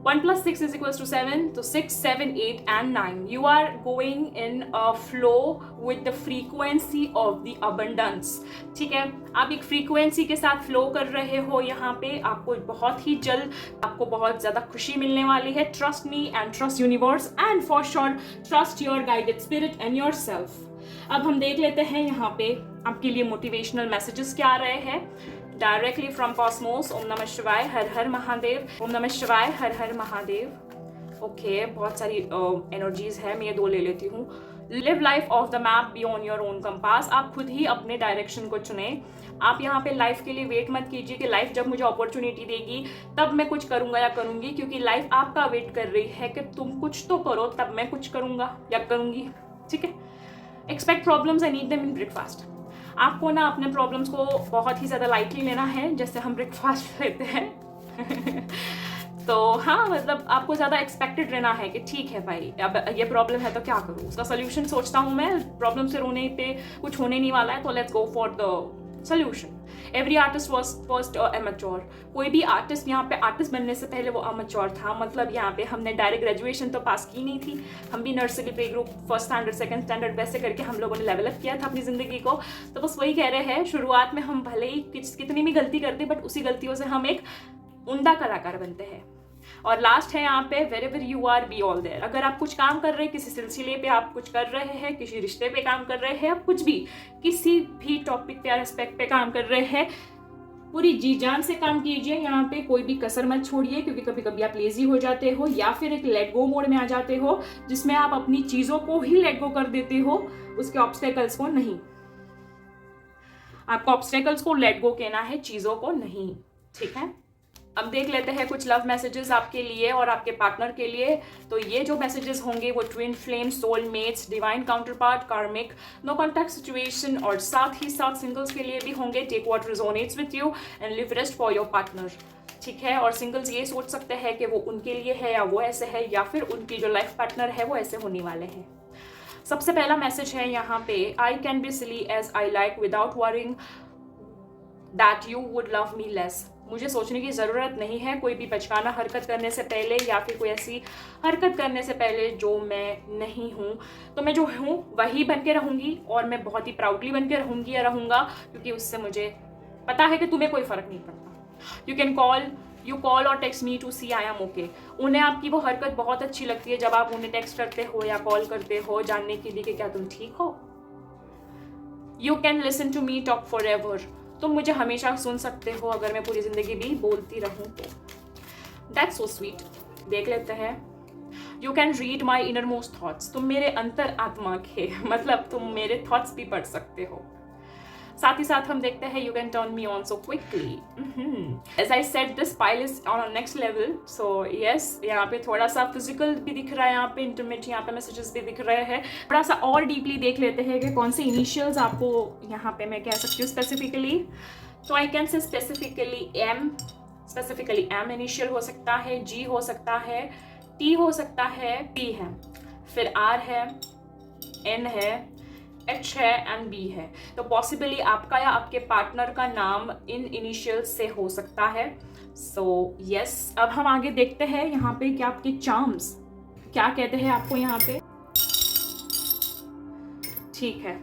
1 + 6 = 7, तो 6, 7, 8 and 9. You are going in a flow with the frequency of the abundance. ठीक है, आप एक फ्रीक्वेंसी के साथ फ्लो कर रहे हो यहाँ पे, आपको बहुत ही जल्द आपको बहुत ज़्यादा खुशी मिलने वाली है. Trust me and trust universe and for sure trust your guided spirit and your self. अब हम देख लेते हैं यहाँ पे आपके लिए मोटिवेशनल मैसेजेस क्या आ रहे हैं डायरेक्टली फ्रॉम कॉस्मोस. ओम नमः शिवाय, हर हर महादेव. ओम नमः शिवाय, हर हर महादेव. ओके, बहुत सारी एनर्जीज है, मैं ये 2 ले लेती हूँ. Live life of the map beyond your own compass. आप खुद ही अपने डायरेक्शन को चुने. आप यहाँ पे लाइफ के लिए वेट मत कीजिए कि लाइफ जब मुझे अपॉर्चुनिटी देगी तब मैं कुछ करूंगा या करूंगी, क्योंकि लाइफ आपका वेट कर रही है कि तुम कुछ तो करो तब मैं कुछ करूंगा या करूंगी. ठीक है, expect problems and eat them in breakfast. आपको ना अपने प्रॉब्लम्स को बहुत ही ज़्यादा लाइटली लेना है, जैसे हम ब्रेकफास्ट लेते हैं. तो हाँ, मतलब आपको ज़्यादा एक्सपेक्टेड रहना है कि ठीक है भाई, अब ये प्रॉब्लम है तो क्या करूँ, उसका सोल्यूशन सोचता हूँ मैं. प्रॉब्लम से रोने पे कुछ होने नहीं वाला है, तो let's go for the solution. Every artist was first amateur. कोई भी आर्टिस्ट यहाँ पे आर्टिस्ट बनने से पहले वो अमेच्योर था. मतलब यहाँ पे हमने डायरेक्ट ग्रेजुएशन तो पास की नहीं थी, हम भी nursery, play group, first standard, second standard वैसे करके हम लोगों ने लेवल अप किया था अपनी ज़िंदगी को. तो बस वही कह रहे हैं, शुरुआत में हम भले ही कितनी भी गलती करते, बट उसी गलतियों से हम एक उम्दा कलाकार बनते हैं. और लास्ट है यहाँ पे, wherever you are be all there. अगर आप कुछ काम कर रहे हैं, किसी सिलसिले पे आप कुछ कर रहे हैं, किसी रिश्ते पे काम कर रहे हैं, आप कुछ भी किसी भी टॉपिक पे, एस्पेक्ट पे काम कर रहे हैं, पूरी जी जान से काम कीजिए. यहाँ पे कोई भी कसर मत छोड़िए, क्योंकि कभी कभी आप लेजी हो जाते हो या फिर एक लेट गो मोड में आ जाते हो, जिसमें आप अपनी चीजों को ही लेट गो कर देते हो, उसके ऑब्स्टेकल्स को नहीं. आपको ऑब्स्टेकल्स को लेट गो कहना है, चीजों को नहीं. ठीक है, अब देख लेते हैं कुछ लव मैसेजेस आपके लिए और आपके पार्टनर के लिए. तो ये जो मैसेजेस होंगे वो twin flame, soulmates, divine counterpart, karmic, no contact situation और साथ ही साथ सिंगल्स के लिए भी होंगे. Take what resonates with you and leave rest for your partner. ठीक है, और सिंगल्स ये सोच सकते हैं कि वो उनके लिए है या वो ऐसे है, या फिर उनकी जो लाइफ पार्टनर है वो ऐसे होने वाले हैं. सबसे पहला मैसेज है यहाँ पे, I can be silly as I like without worrying that you would love me less. मुझे सोचने की ज़रूरत नहीं है कोई भी बचकाना हरकत करने से पहले, या फिर कोई ऐसी हरकत करने से पहले जो मैं नहीं हूँ. तो मैं जो हूँ वही बन के रहूँगी, और मैं बहुत ही प्राउडली बन के रहूँगी या रहूँगा, क्योंकि उससे मुझे पता है कि तुम्हें कोई फ़र्क नहीं पड़ता. You call or text me to see I am okay. उन्हें आपकी वो हरकत बहुत अच्छी लगती है जब आप उन्हें टेक्स्ट करते हो या कॉल करते हो, जानने के लिए कि क्या तुम ठीक हो. You can listen to me talk forever एवर. तुम मुझे हमेशा सुन सकते हो अगर मैं पूरी जिंदगी भी बोलती रहूं तो. That's so sweet. देख लेते हैं. You can read my inner most thoughts. तुम मेरे अंतर आत्मा के मतलब तुम मेरे थॉट्स भी पढ़ सकते हो. साथ ही साथ हम देखते हैं, you can turn me on so quickly. As I said, this pile is on next level. So yes, यहाँ पे थोड़ा सा फिजिकल भी दिख रहा है, यहाँ पे इंटरमेट, यहाँ पे मैसेजेस भी दिख रहे हैं. थोड़ा सा और डीपली देख लेते हैं कि कौन से इनिशियल्स आपको यहाँ पे मैं कह सकती हूँ स्पेसिफिकली. तो I can say specifically M initial हो सकता है, जी हो सकता है, टी हो सकता है, पी है, फिर आर है, एन है, एच है एंड बी है. तो पॉसिबली आपका या आपके पार्टनर का नाम इन इनिशियल से हो सकता है. सो यस, अब हम आगे देखते हैं यहाँ पे कि आपके चार्म्स क्या कहते हैं आपको यहाँ पे. ठीक है,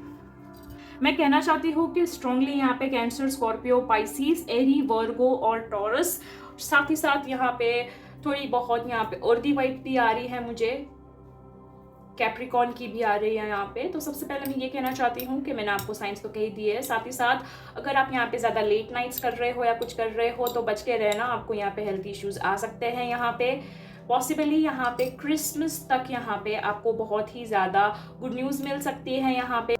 मैं कहना चाहती हूँ कि स्ट्रांगली यहाँ पे कैंसर, स्कॉर्पियो, पाइसिस, एरी, वर्गो और टॉरस. साथ ही साथ यहाँ पे थोड़ी बहुत यहाँ पे अर्दी वाइब भी आ रही है मुझे, कैप्रिकॉन की भी आ रही है यहाँ पे. तो सबसे पहले मैं ये कहना चाहती हूँ कि मैंने आपको साइंस तो कह दिए है. साथ ही साथ अगर आप यहाँ पे ज़्यादा लेट नाइट्स कर रहे हो या कुछ कर रहे हो तो बच के रहना, आपको यहाँ पे हेल्थ इश्यूज आ सकते हैं. यहाँ पे पॉसिबली यहाँ पे क्रिसमस तक यहाँ पे आपको बहुत ही ज़्यादा गुड न्यूज़ मिल सकती है यहाँ पे,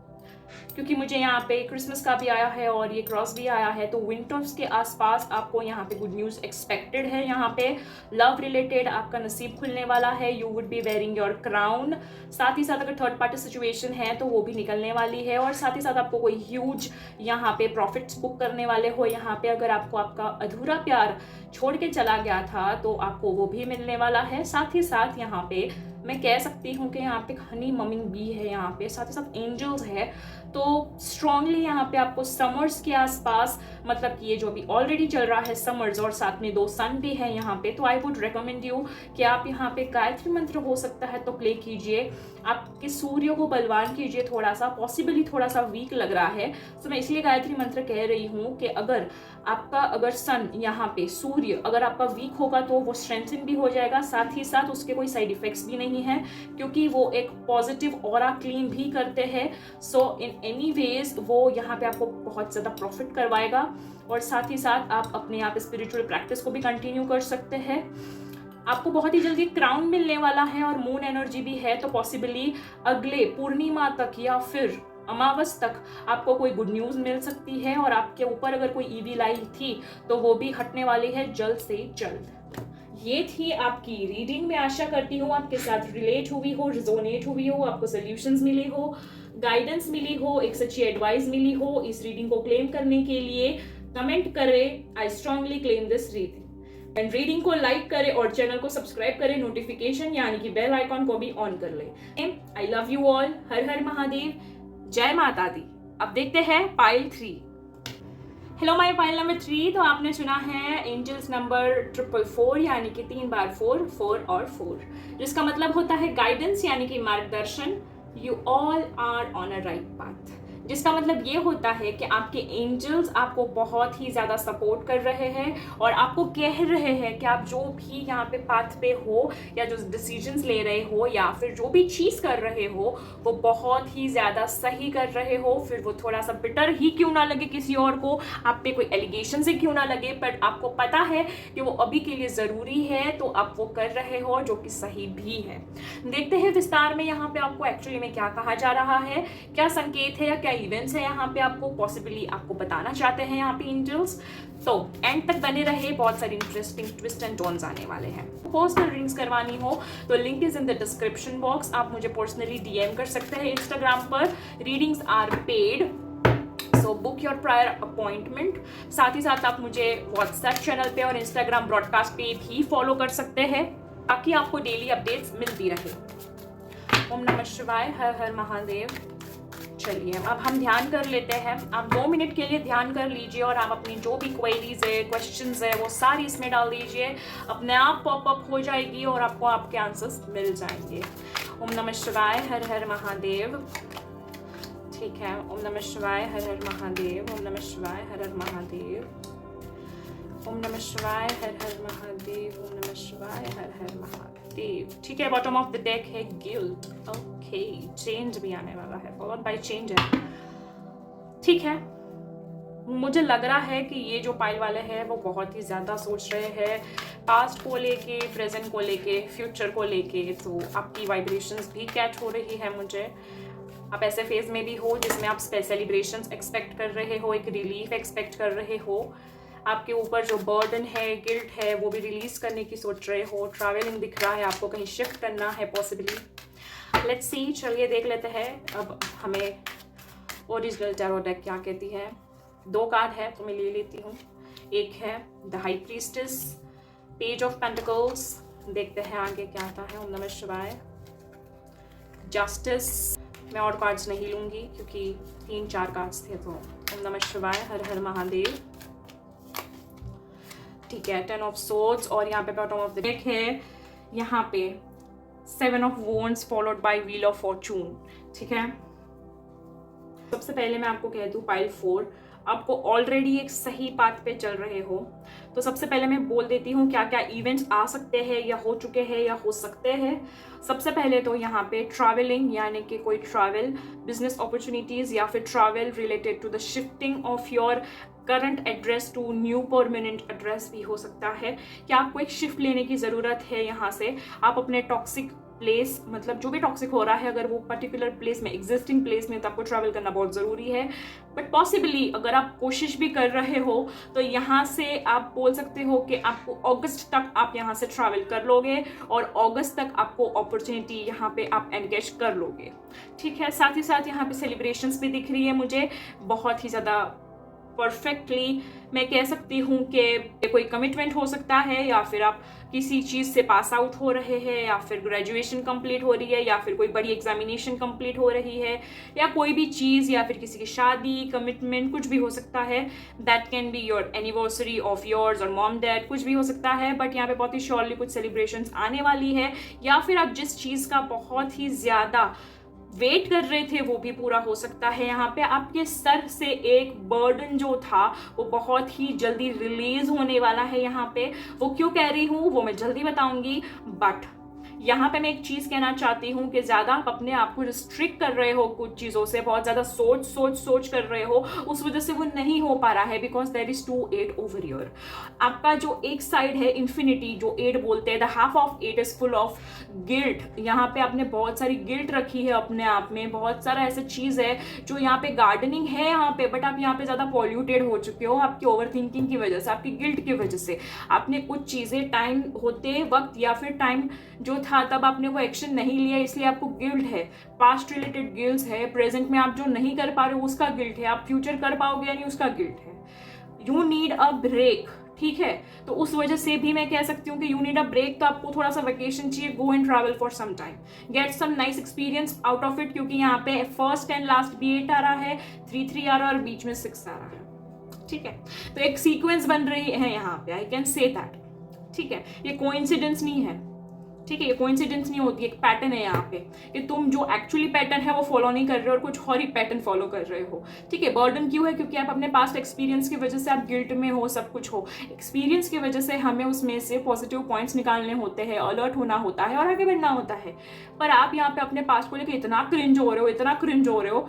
क्योंकि मुझे यहाँ पे क्रिसमस का भी आया है और ये क्रॉस भी आया है. तो विंटर्स के आसपास आपको यहाँ पे गुड न्यूज़ एक्सपेक्टेड है. यहाँ पे लव रिलेटेड आपका नसीब खुलने वाला है. You would be wearing your crown. साथ ही साथ अगर थर्ड पार्टी सिचुएशन है तो वो भी निकलने वाली है. और साथ ही साथ आपको कोई ह्यूज यहाँ पे प्रॉफिट्स बुक करने वाले हो. यहाँ पे अगर आपको आपका अधूरा प्यार छोड़ के चला गया था तो आपको वो भी मिलने वाला है. साथ ही साथ यहाँ पे मैं कह सकती हूँ कि यहाँ पे हनी ममिंग बी है, यहाँ पे साथ ही साथ एंजल्स है। तो स्ट्रांगली यहाँ पे आपको समर्स के आसपास, मतलब कि ये जो अभी ऑलरेडी चल रहा है समर्स और साथ में 2 सन भी है यहाँ पे, तो आई वुड रिकमेंड यू कि आप यहाँ पे गायत्री मंत्र हो सकता है तो प्ले कीजिए। आपके सूर्य को बलवान कीजिए, थोड़ा सा पॉसिबली थोड़ा सा वीक लग रहा है, तो मैं इसलिए गायत्री मंत्र कह रही हूँ कि अगर सन यहाँ पे सूर्य अगर आपका वीक होगा तो वो स्ट्रेंथन भी हो जाएगा, साथ ही साथ उसके कोई साइड इफेक्ट्स भी नहीं है क्योंकि वो एक पॉजिटिव ऑरा क्लीन भी करते हैं। सो इन एनी वेज वो यहाँ पे आपको बहुत ज़्यादा प्रॉफिट करवाएगा और साथ ही साथ आप अपने आप स्पिरिचुअल प्रैक्टिस को भी कंटिन्यू कर सकते हैं। आपको बहुत ही जल्दी क्राउन मिलने वाला है और मून एनर्जी भी है, तो पॉसिबली अगले पूर्णिमा तक या फिर अमावस तक आपको कोई गुड न्यूज मिल सकती है और आपके ऊपर अगर कोई ईवी लाई थी तो वो भी हटने वाली है जल्द से जल्द। ये थी आपकी रीडिंग। मैं आशा करती हूँ आपके साथ रिलेट हुई हो, रिजोनेट हुई हो, आपको सोल्यूशंस मिली हो, गाइडेंस मिली हो, एक सच्ची एडवाइस मिली हो। इस रीडिंग को क्लेम करने के लिए कमेंट करें आई strongly claim this reading, and reading को लाइक करें और चैनल को सब्सक्राइब करें, नोटिफिकेशन यानी कि बेल आइकॉन को भी ऑन कर लें। I love you all. हर हर महादेव, जय माता दी। अब देखते हैं pile 3। Hello my pile number 3। तो आपने चुना है एंजल्स नंबर 444 यानी कि 3 बार 4, 4 और 4, जिसका मतलब होता है गाइडेंस यानी कि मार्गदर्शन। You all are on a right path, जिसका मतलब ये होता है कि आपके एंजल्स आपको बहुत ही ज़्यादा सपोर्ट कर रहे हैं और आपको कह रहे हैं कि आप जो भी यहाँ पे पाथ पे हो या जो डिसीजंस ले रहे हो या फिर जो भी चीज़ कर रहे हो वो बहुत ही ज़्यादा सही कर रहे हो। फिर वो थोड़ा सा बिटर ही क्यों ना लगे किसी और को, आप पे कोई एलिगेशन से क्यों ना लगे, बट आपको पता है कि वो अभी के लिए ज़रूरी है तो आप वो कर रहे हो, जो कि सही भी है। देखते हैं विस्तार में यहाँ पे आपको एक्चुअली में क्या कहा जा रहा है, क्या संकेत है या क्या इवेंट्स है यहाँ पे आपको पॉसिबली आपको बताना चाहते हैं यहाँ पे एंजल्स। तो एंड तक बने रहे, बहुत सारी इंटरेस्टिंग ट्विस्ट एंड टर्न्स आने वाले हैं। पर्सनल रीडिंग्स करवानी हो तो link is in the description box, आप मुझे पर्सनली डीएम कर सकते हैं इंस्टाग्राम पर। Readings are paid, so book your prior appointment. साथ ही साथ आप मुझे व्हाट्सएप चैनल पे और इंस्टाग्राम ब्रॉडकास्ट पे भी फॉलो कर सकते हैं ताकि आपको डेली अपडेट्स मिलती रहे। ओम नमः शिवाय, हर हर महादेव। चलिए अब हम ध्यान कर लेते हैं। आप 2 मिनट के लिए ध्यान कर लीजिए और आप अपनी जो भी क्वेरीज है, क्वेश्चंस है, वो सारी इसमें डाल दीजिए, अपने आप पॉपअप हो जाएगी और आपको आपके आंसर्स मिल जाएंगे। ओम नमः शिवाय, हर हर महादेव। ठीक है, ओम नमः शिवाय, हर हर महादेव। ओम नमः शिवाय, हर हर महादेव। ओम नमः शिवाय, हर हर महादेव। ओम नमः शिवाय, हर हर महादेव। ठीक है, बॉटम ऑफ द डेक है गिल्ट। ओके, चेंज भी आने वाला है, फॉलोड बाय चेंज है। ठीक है, मुझे लग रहा है कि ये जो पाइल वाले हैं वो बहुत ही ज़्यादा सोच रहे हैं पास्ट को लेके, प्रेजेंट को लेके, फ्यूचर को लेके। तो आपकी वाइब्रेशंस भी कैच हो रही है मुझे। आप ऐसे फेज में भी हो जिसमें आप सेलिब्रेशंस एक्सपेक्ट कर रहे हो, एक रिलीफ एक्सपेक्ट कर रहे हो, आपके ऊपर जो बर्डन है, गिल्ट है, वो भी रिलीज करने की सोच रहे हो। ट्रैवलिंग दिख रहा है, आपको कहीं शिफ्ट करना है पॉसिबली। लेट्स सी, चलिए देख लेते हैं अब हमें ओरिजिनल टैरो डेक क्या कहती है। 2 कार्ड है तो मैं ले लेती हूँ। एक है the high priestess, page of pentacles. देखते हैं आगे क्या आता है। ओम नमः शिवाय, जस्टिस। मैं और कार्ड्स नहीं लूंगी क्योंकि 3-4 कार्ड्स थे। तो ओम नमः शिवाय, हर हर महादेव। ठीक है, 10 ऑफ सोर्ड्स और यहाँ पे बॉटम ऑफ द डेक है यहाँ पे 7 of wands followed by wheel of Fortune. ठीक है, सबसे पहले मैं आपको कह दूं पाइल 4, आपको ऑलरेडी एक सही पाथ पे चल रहे हो। तो सबसे पहले मैं बोल देती हूँ क्या क्या इवेंट्स आ सकते हैं या हो चुके हैं या हो सकते हैं। सबसे पहले तो यहाँ पे ट्रैवलिंग यानी कि कोई ट्रैवल, बिजनेस अपॉर्चुनिटीज या फिर travel related to the shifting of your current address to new permanent address भी हो सकता है कि आपको एक शिफ्ट लेने की ज़रूरत है। यहाँ से आप अपने टॉक्सिक प्लेस, मतलब जो भी टॉक्सिक हो रहा है, अगर वो पर्टिकुलर प्लेस में, एग्जिस्टिंग प्लेस में, तो आपको ट्रैवल करना बहुत ज़रूरी है। बट पॉसिबली अगर आप कोशिश भी कर रहे हो तो यहाँ से आप बोल सकते हो कि आपको अगस्त तक आप यहाँ से ट्रैवल कर लोगे और अगस्त तक आपको अपॉर्चुनिटी यहाँ पे आप एनगेज कर लोगे। ठीक है, साथ ही साथ यहाँ पे सेलिब्रेशंस भी दिख रही है मुझे, बहुत ही ज़्यादा परफेक्टली मैं कह सकती हूँ कि कोई कमिटमेंट हो सकता है, या फिर आप किसी चीज़ से पास आउट हो रहे हैं, या फिर ग्रेजुएशन कंप्लीट हो रही है, या फिर कोई बड़ी एग्जामिनेशन कंप्लीट हो रही है, या कोई भी चीज़, या फिर किसी की शादी, कमिटमेंट, कुछ भी हो सकता है। That can be your anniversary of yours और मॉम डैड, कुछ भी हो सकता है। बट यहाँ पे बहुत ही श्योरली कुछ सेलिब्रेशंस आने वाली है, या फिर आप जिस चीज़ का बहुत ही ज़्यादा वेट कर रहे थे वो भी पूरा हो सकता है। यहाँ पे आपके सर से एक बर्डन जो था वो बहुत ही जल्दी रिलीज होने वाला है। यहाँ पे वो क्यों कह रही हूँ वो मैं जल्दी बताऊंगी, बट यहाँ पे मैं एक चीज़ कहना चाहती हूँ कि ज़्यादा आप अपने आप को रिस्ट्रिक्ट कर रहे हो कुछ चीज़ों से, बहुत ज़्यादा सोच कर रहे हो, उस वजह से वो नहीं हो पा रहा है, because there is 2 8 over your. आपका जो एक साइड है इन्फिनिटी, जो 8 बोलते हैं, the half of 8 is full of guilt. यहाँ पे आपने बहुत सारी गिल्ट रखी है अपने आप में, बहुत सारा ऐसा चीज़ है जो यहाँ पे गार्डनिंग है यहाँ पे, बट आप यहाँ पे ज़्यादा पॉल्यूटेड हो चुके हो आपकी ओवर थिंकिंग की वजह से, आपकी गिल्ट की वजह से। आपने कुछ चीज़ें टाइम होते वक्त या फिर टाइम जो था तब आपने वो एक्शन नहीं लिया, इसलिए आपको गिल्ट है। पास्ट रिलेटेड गिल्ट है, प्रेजेंट में आप जो नहीं कर पा रहे हो उसका गिल्ट है, आप फ्यूचर कर पाओगे या नहीं उसका गिल्ट है। यू नीड अ ब्रेक, ठीक है। तो उस वजह से भी मैं कह सकती हूँ कि यू नीड अ ब्रेक, तो आपको थोड़ा सा वेकेशन चाहिए, go and travel for some time, get some nice experience out of it, क्योंकि यहाँ पे फर्स्ट एंड लास्ट भी 8 आ रहा है, 3 3 आ रहा है और बीच में 6 आ रहा है, ठीक है। तो एक सीक्वेंस बन रही है यहाँ पे, आई कैन से दैट, ठीक है। ये कोइंसिडेंस नहीं है, ठीक है, ये कोइंसिडेंस नहीं होती, एक पैटर्न है यहाँ पे कि तुम जो एक्चुअली पैटर्न है वो फॉलो नहीं कर रहे हो और कुछ और ही पैटर्न फॉलो कर रहे हो, ठीक है। बर्डन क्यों है? क्योंकि आप अपने पास्ट एक्सपीरियंस की वजह से आप गिल्ट में हो, सब कुछ हो। एक्सपीरियंस की वजह से हमें उसमें से पॉजिटिव पॉइंट्स निकालने होते हैं, अलर्ट होना होता है और आगे बढ़ना होता है। पर आप यहाँ पे अपने पास्ट को लेकर इतना क्रिंज हो रहे हो,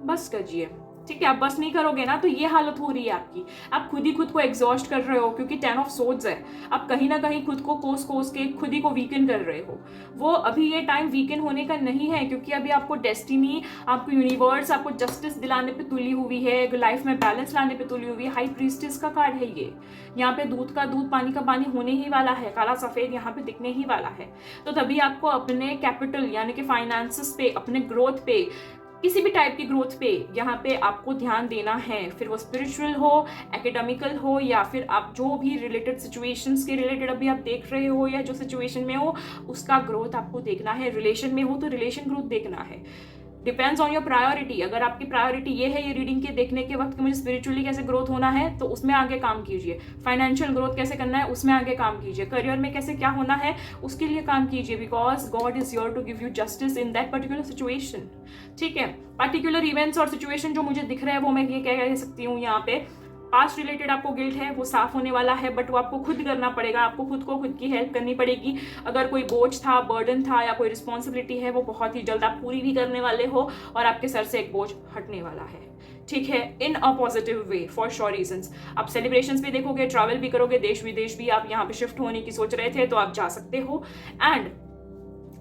बस करिए, ठीक है। आप बस नहीं करोगे ना तो ये हालत हो रही है आपकी, आप खुद ही खुद को एग्जॉस्ट कर रहे हो, क्योंकि 10 ऑफ सोर्ड्स है। आप कहीं ना कहीं खुद को कोस के खुद ही को वीकन कर रहे हो। वो अभी ये टाइम वीकन होने का नहीं है, क्योंकि अभी आपको डेस्टिनी, आपको यूनिवर्स आपको जस्टिस दिलाने पे तुली हुई है, लाइफ में बैलेंस लाने पे तुली हुई है। हाई प्रीस्टेस का कार्ड है ये, यहाँ पे दूध का दूध पानी का पानी होने ही वाला है, काला सफेद यहाँ पे दिखने ही वाला है। तो तभी आपको अपने कैपिटल यानी कि फाइनेंसेस पे, अपने ग्रोथ पे, किसी भी टाइप की ग्रोथ पे यहाँ पे आपको ध्यान देना है, फिर वो स्पिरिचुअल हो, एकेडमिकल हो, या फिर आप जो भी रिलेटेड सिचुएशंस के रिलेटेड अभी आप देख रहे हो या जो सिचुएशन में हो उसका ग्रोथ आपको देखना है। रिलेशन में हो तो रिलेशन ग्रोथ देखना है, डिपेंड्स ऑन योर प्रायोरिटी। अगर आपकी प्रायोरिटी ये है ये रीडिंग के देखने के वक्त कि मुझे स्पिरिचुअली कैसे ग्रोथ होना है तो उसमें आगे काम कीजिए, फाइनेंशियल ग्रोथ कैसे करना है उसमें आगे काम कीजिए, करियर में कैसे क्या होना है उसके लिए काम कीजिए, because God is your to give you justice in that particular situation, ठीक है। पर्टिकुलर इवेंट्स और सिचुएशन जो मुझे दिख रहा है वो मैं ये कह सकती हूँ यहाँ पे, पास्ट रिलेटेड आपको गिल्ट है वो साफ होने वाला है, बट वो आपको खुद करना पड़ेगा, आपको खुद को खुद की हेल्प करनी पड़ेगी। अगर कोई बोझ था, बर्डन था या कोई रिस्पॉन्सिबिलिटी है वो बहुत ही जल्द आप पूरी भी करने वाले हो और आपके सर से एक बोझ हटने वाला है, ठीक है, in a positive way for sure reasons. आप सेलिब्रेशंस भी देखोगे, ट्रैवल भी करोगे, देश विदेश भी आप यहाँ पे शिफ्ट होने की सोच रहे थे तो आप जा सकते हो। एंड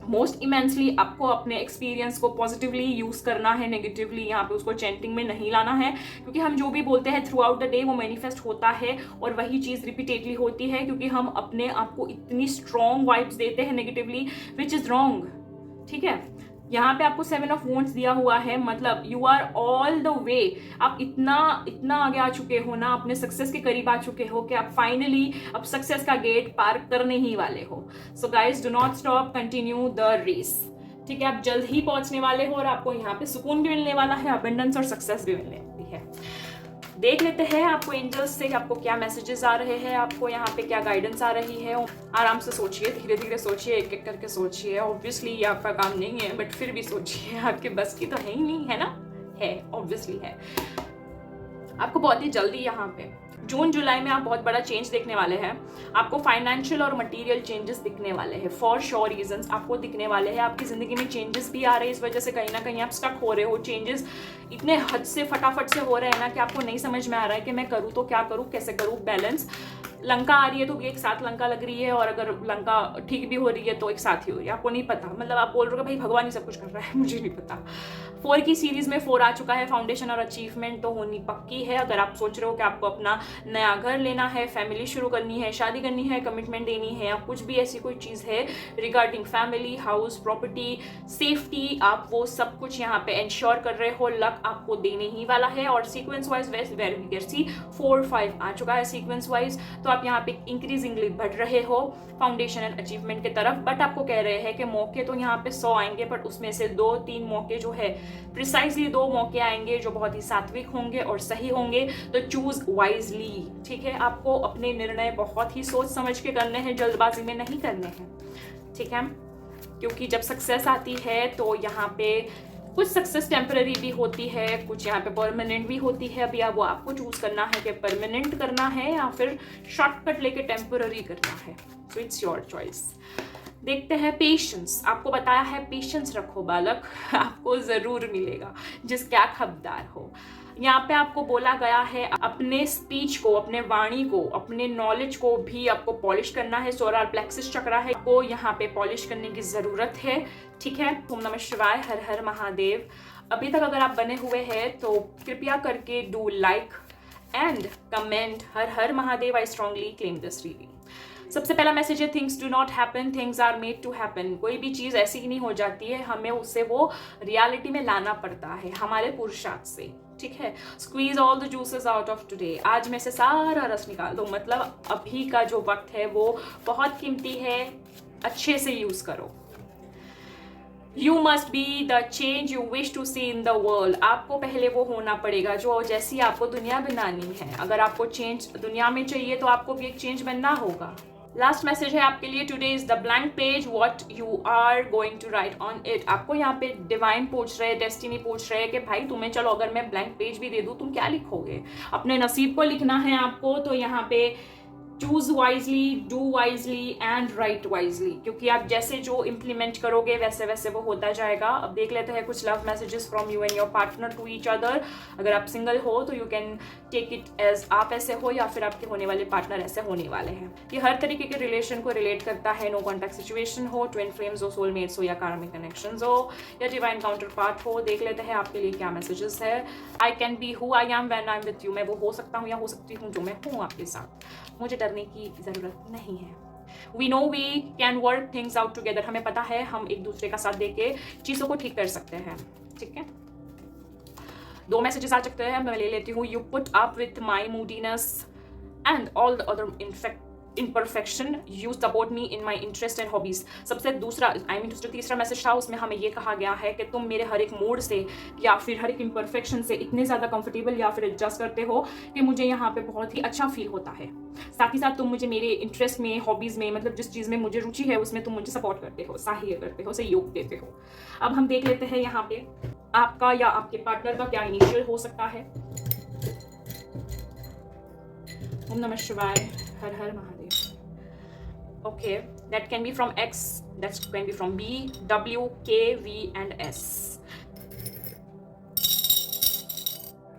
मोस्ट इमेंसली आपको अपने एक्सपीरियंस को पॉजिटिवली यूज करना है, नेगेटिवली यहाँ पे उसको चैंटिंग में नहीं लाना है, क्योंकि हम जो भी बोलते हैं थ्रू आउट द डे वो मैनिफेस्ट होता है और वही चीज़ रिपीटेडली होती है, क्योंकि हम अपने आप को इतनी स्ट्रॉन्ग वाइब्स देते हैं नेगेटिवली, विच इज रॉन्ग, ठीक है। यहाँ पे आपको 7 ऑफ वॉन्ड्स दिया हुआ है, मतलब you are all the way, आप इतना आगे आ चुके हो ना, अपने सक्सेस के करीब आ चुके हो कि आप फाइनली अब सक्सेस का गेट पार करने ही वाले हो। So guys do not stop, continue the race, ठीक है। आप जल्द ही पहुंचने वाले हो और आपको यहाँ पे सुकून भी मिलने वाला है, अबंडेंस और सक्सेस भी मिलने वाली है। देख लेते हैं आपको एंजल्स से आपको क्या मैसेजेस आ रहे हैं, आपको यहाँ पे क्या गाइडेंस आ रही है। आराम से सोचिए, धीरे धीरे सोचिए, एक एक करके सोचिए। ऑब्वियसली ये आपका काम नहीं है, बट फिर भी सोचिए, आपके बस की तो है ही नहीं, है ना, है, ऑब्वियसली है। आपको बहुत ही जल्दी यहाँ पे जून जुलाई में आप बहुत बड़ा चेंज देखने वाले हैं। आपको फाइनेंशियल और मटेरियल चेंजेस दिखने वाले हैं, फॉर श्योर रीजंस आपको दिखने वाले हैं। आपकी जिंदगी में चेंजेस भी आ रहे हैं, इस वजह से कहीं ना कहीं आप स्टक हो रहे हो। चेंजेस इतने हद से फटाफट से हो रहे हैं ना कि आपको नहीं समझ में आ रहा है कि मैं करूँ तो क्या करूँ, कैसे करूँ। बैलेंस, लंका आ रही है तो एक साथ लंका लग रही है, और अगर लंका ठीक भी हो रही है तो एक साथ ही हो रही है, आपको नहीं पता। मतलब आप बोल रहे हो भाई भगवान ही सब कुछ कर रहा है, मुझे नहीं पता। 4 की सीरीज में 4 आ चुका है। फाउंडेशन और अचीवमेंट तो होनी पक्की है। अगर आप सोच रहे हो कि आपको अपना नया घर लेना है, फैमिली शुरू करनी है, शादी करनी है, कमिटमेंट देनी है, या कुछ भी ऐसी कोई चीज़ है regarding family, house, property, safety, आप वो सब कुछ यहाँ पे इंश्योर कर रहे हो, लक आपको देने ही वाला है। और सीक्वेंस वाइज वेरी 4-5 आ चुका है सीक्वेंस वाइज, तो आप यहाँ पे इंक्रीजिंगली बढ़ रहे हो फाउंडेशन एंड अचीवमेंट की तरफ। बट आपको कह रहे हैं कि मौके तो यहाँ पे 100 आएंगे, बट उसमें से 2-3 मौके जो है प्रिसाइजली 2 मौके आएंगे जो बहुत ही सात्विक होंगे और सही होंगे। तो चूज वाइजली, ठीक है। आपको अपने निर्णय बहुत ही सोच समझ के करने हैं, जल्दबाजी में नहीं करने हैं, ठीक है। क्योंकि जब सक्सेस आती है तो यहाँ पे कुछ सक्सेस टेम्पररी भी होती है, कुछ यहाँ पे परमानेंट भी होती है। अभी वो आपको चूज करना है कि परमानेंट करना है या फिर शॉर्टकट लेके टेम्पररी करना है। So it's your choice. देखते हैं पेशेंस। आपको बताया है पेशेंस रखो बालक, आपको जरूर मिलेगा जिसके आप हकदार हो। यहाँ पे आपको बोला गया है अपने स्पीच को, अपने वाणी को, अपने नॉलेज को भी आपको पॉलिश करना है। सोलर प्लेक्सिस चक्रा है, आपको यहाँ पे पॉलिश करने की जरूरत है, ठीक है। ओम नमः शिवाय, हर हर महादेव। अभी तक अगर आप बने हुए हैं तो कृपया करके डू लाइक एंड कमेंट हर हर Mahadev. I strongly claim this reading. सबसे पहला मैसेज है things do not happen, things are made to happen. कोई भी चीज ऐसी ही नहीं हो जाती है, हमें उससे वो रियलिटी में लाना पड़ता है हमारे पुरुषार्थ से, ठीक है। Squeeze all the juices out of today. आज में से सारा रस निकाल दो। मतलब अभी का जो वक्त है वो बहुत कीमती है, अच्छे से यूज करो। You must be the change you wish to see in the world। आपको पहले वो होना पड़ेगा जो जैसी आपको दुनिया बनानी है। अगर आपको चेंज दुनिया में चाहिए तो आपको भी एक चेंज बनना होगा। लास्ट मैसेज है आपके लिए, today is the blank page, what you are going to write on it. आपको यहाँ पे डिवाइन पूछ रहे, डेस्टिनी पूछ रहे कि भाई तुम्हें चलो अगर मैं ब्लैंक पेज भी दे दूँ तुम क्या लिखोगे। अपने नसीब को लिखना है आपको, तो यहाँ पे choose wisely, do wisely and right wisely, क्योंकि आप जैसे जो इम्प्लीमेंट करोगे वैसे वैसे वो होता जाएगा। अब देख लेते हैं कुछ love messages from you and your partner to each other. अगर आप सिंगल हो तो you can take it as आप ऐसे हो या फिर आपके होने वाले पार्टनर ऐसे होने वाले हैं। ये हर तरीके के रिलेशन को रिलेट करता है, नो कॉन्टैक्ट सिचुएशन हो, ट्विन फ्लेम्स हो, सोलमेट्स हो, या कार्मिक कनेक्शंस हो, या डिवाइन काउंटर पार्ट हो। देख लेते हैं आपके लिए क्या मैसेजेस है। आई can be who I am when I am with you. मैं वो हो सकता हूँ या हो सकती हूँ जो मैं हूँ आपके साथ, मुझे डरने की जरूरत नहीं है। We know we can work things out together। हमें पता है हम एक दूसरे का साथ देके चीजों को ठीक कर सकते हैं, ठीक है। 2 मैसेजेस आ सकते हैं, मैं ले लेती हूँ। You put up with my मूडीनेस and all the other imperfection, you support me in my interest and hobbies। सबसे दूसरा जो तीसरा मैसेज था उसमें हमें ये कहा गया है कि तुम मेरे हर एक मूड से या फिर हर एक imperfection से इतने ज़्यादा कंफर्टेबल या फिर एडजस्ट करते हो कि मुझे यहाँ पे बहुत ही अच्छा फील होता है। साथ ही साथ तुम मुझे मेरे इंटरेस्ट में, हॉबीज़ में, मतलब जिस चीज़ में मुझे रुचि है उसमें तुम मुझे सपोर्ट करते हो, सहायता करते हो, सहयोग देते हो। अब हम देख लेते हैं यहाँ पे आपका या आपके पार्टनर का क्या इनिशियल हो सकता है। ओम नमः शिवाय, हर हर Mahadev. Okay, that can be from X, that can be from B, W, K, V and S।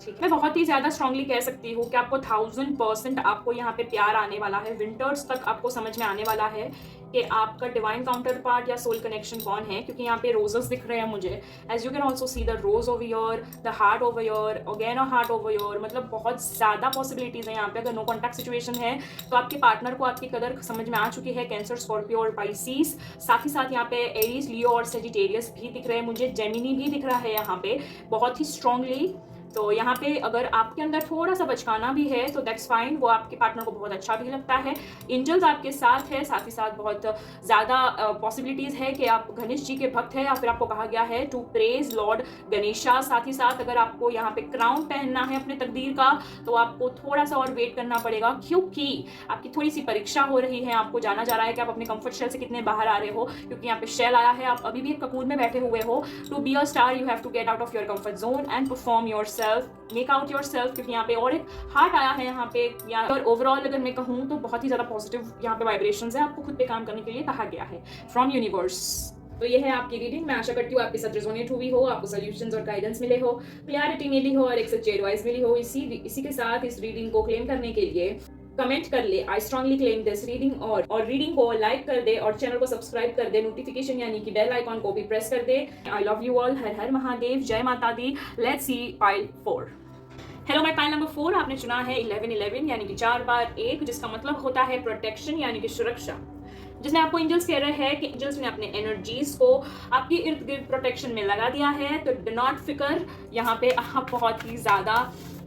ठीक है, बहुत ही ज्यादा स्ट्रांगली कह सकती हूँ कि आपको 1000% आपको यहाँ पे प्यार आने वाला है। विंटर्स तक आपको समझ में आने वाला है कि आपका डिवाइन काउंटर पार्ट या सोल कनेक्शन कौन है, क्योंकि यहाँ पे रोजेस दिख रहे हैं मुझे। As you can also see the rose over your, the heart over your, again a heart over your. मतलब बहुत ज़्यादा पॉसिबिलिटीज़ हैं यहाँ पे। अगर नो कॉन्टैक्ट सिचुएशन है तो आपके पार्टनर को आपकी कदर समझ में आ चुकी है। कैंसर, स्कॉर्पियो और पाइसिस, साथ ही साथ यहाँ पे एरीज, लियो और सेजिटेरियस भी दिख रहे हैं मुझे। जेमिनी भी दिख रहा है यहाँ पे बहुत ही स्ट्रांगली। तो यहाँ पे अगर आपके अंदर थोड़ा सा बचकाना भी है तो दैट्स फाइन, वो आपके पार्टनर को बहुत अच्छा भी लगता है। एंजल्स आपके साथ है, साथ ही साथ बहुत ज़्यादा पॉसिबिलिटीज़ है कि आप गणेश जी के भक्त हैं या फिर आपको कहा गया है टू प्रेज लॉर्ड गणेशा। साथ ही साथ अगर आपको यहाँ पे क्राउन पहनना है अपने तकदीर का तो आपको थोड़ा सा और वेट करना पड़ेगा, क्योंकि आपकी थोड़ी सी परीक्षा हो रही है। आपको जाना जा रहा है कि आप अपने कंफर्ट शेल से कितने बाहर आ रहे हो, क्योंकि यहाँ पे शेल आया है, आप अभी भी एक ककून में बैठे हुए हो। To be a star you have to get out of your comfort zone and perform your make out yourself, क्योंकि यहाँ पे और एक हार्ट आया है यहाँ पे। और ओवरऑल अगर मैं कहूँ तो बहुत ही ज़्यादा पॉजिटिव यहाँ पे वाइब्रेशंस है। आपको खुद पे काम करने के लिए कहा गया है फ्रॉम यूनिवर्स। तो ये है आपकी रीडिंग। मैं आशा करती हूँ आपके साथ रेजोनेट हुई हो, आपको सॉल्यूशंस और गाइडेंस मिले हो, क्लैरिटी मिली हो और एक सच्ची एडवाइस मिली हो। इसी के साथ इस रीडिंग को क्लेम करने के लिए कमेंट कर ले आई स्ट्रांगली क्लेम दिस रीडिंग और रीडिंग को लाइक कर दे और चैनल को सब्सक्राइब कर दे, नोटिफिकेशन यानी कि बेल आइकॉन को भी प्रेस कर दे। आई लव यू ऑल, हर हर महादेव, जय माता दी। Let's see pile 4। Hello my pile number 4, आपने चुना है 1111 यानी कि 4 बार 1, जिसका मतलब होता है प्रोटेक्शन यानी कि सुरक्षा, जिसमें आपको एंजल्स कह रहे हैं कि एंजल्स ने अपने एनर्जीज को आपके इर्द गिर्द प्रोटेक्शन में लगा दिया है। तो डू नॉट फिकर, यहाँ पे आप बहुत ही ज्यादा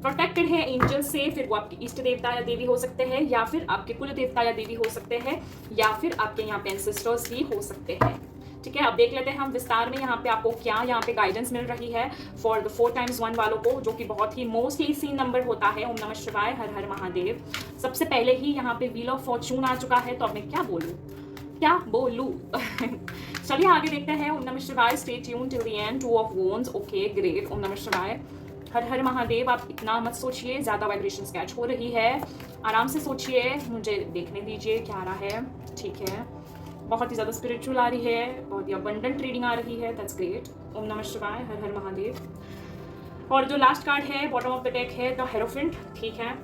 प्रोटेक्टेड है एंजल से। फिर वो आपके इष्ट देवता या देवी हो सकते हैं, या फिर आपके कुल देवता या देवी हो सकते हैं, या फिर आपके यहाँ पे एंसेस्टर्स ही हो सकते हैं। ठीक है, अब देख लेते हैं हम विस्तार में यहाँ पे आपको क्या यहाँ पे गाइडेंस मिल रही है फॉर द 4x1 वालों को, जो कि बहुत ही मोस्टली सीन नंबर होता है। ओम नमः शिवाय, हर हर महादेव। सबसे पहले ही यहाँ पे व्हील ऑफ फॉर्चून आ चुका है, तो अब मैं क्या बोलूं चलिए आगे देखते हैं। ओम नमः शिवाय, stay tuned till the end. 2 of wands, okay great. ओम नमः शिवाय, हर हर महादेव। आप इतना मत सोचिए, ज्यादा वाइब्रेशन कैच हो रही है, आराम से सोचिए, मुझे देखने दीजिए क्या आ रहा है। ठीक है, बहुत ही ज्यादा स्पिरिचुअल आ रही है, बहुत ही अबंडेंट रीडिंग आ रही है, दैट्स ग्रेट। ओम नमः शिवाय, हर हर महादेव। और जो लास्ट कार्ड है बॉटम ऑफ द डेक है द हेरोफेंट। ठीक है,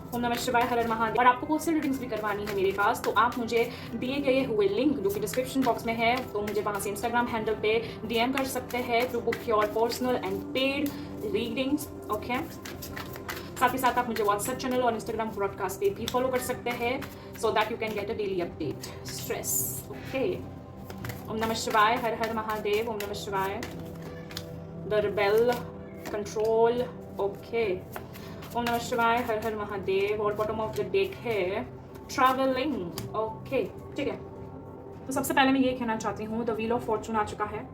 ओम नमः शिवाय, हर हर महादेव। और आपको पर्सनल रीडिंग्स भी करवानी है मेरे पास, तो आप मुझे दिए गए हुए लिंक जो कि डिस्क्रिप्शन बॉक्स में है, तो मुझे वहां से इंस्टाग्राम हैंडल पे डीएम कर सकते हैं to book your personal and paid readings. Okay, साथ ही साथ आप मुझे व्हाट्सएप चैनल और इंस्टाग्राम ब्रॉडकास्ट पे भी फॉलो कर सकते हैं, so that you can get a daily update. Stress, okay. ओम नमः शिवाय, हर हर महादेव। ओम नमः शिवाय, द रिबेल, कंट्रोल, ओके। ओम नमः शिवाय, हर हर महादेव। और बॉटम ऑफ द डेक है ट्रैवलिंग, ओके। ठीक है, तो सबसे पहले मैं ये कहना चाहती हूँ, द व्हील ऑफ फॉर्चून आ चुका है।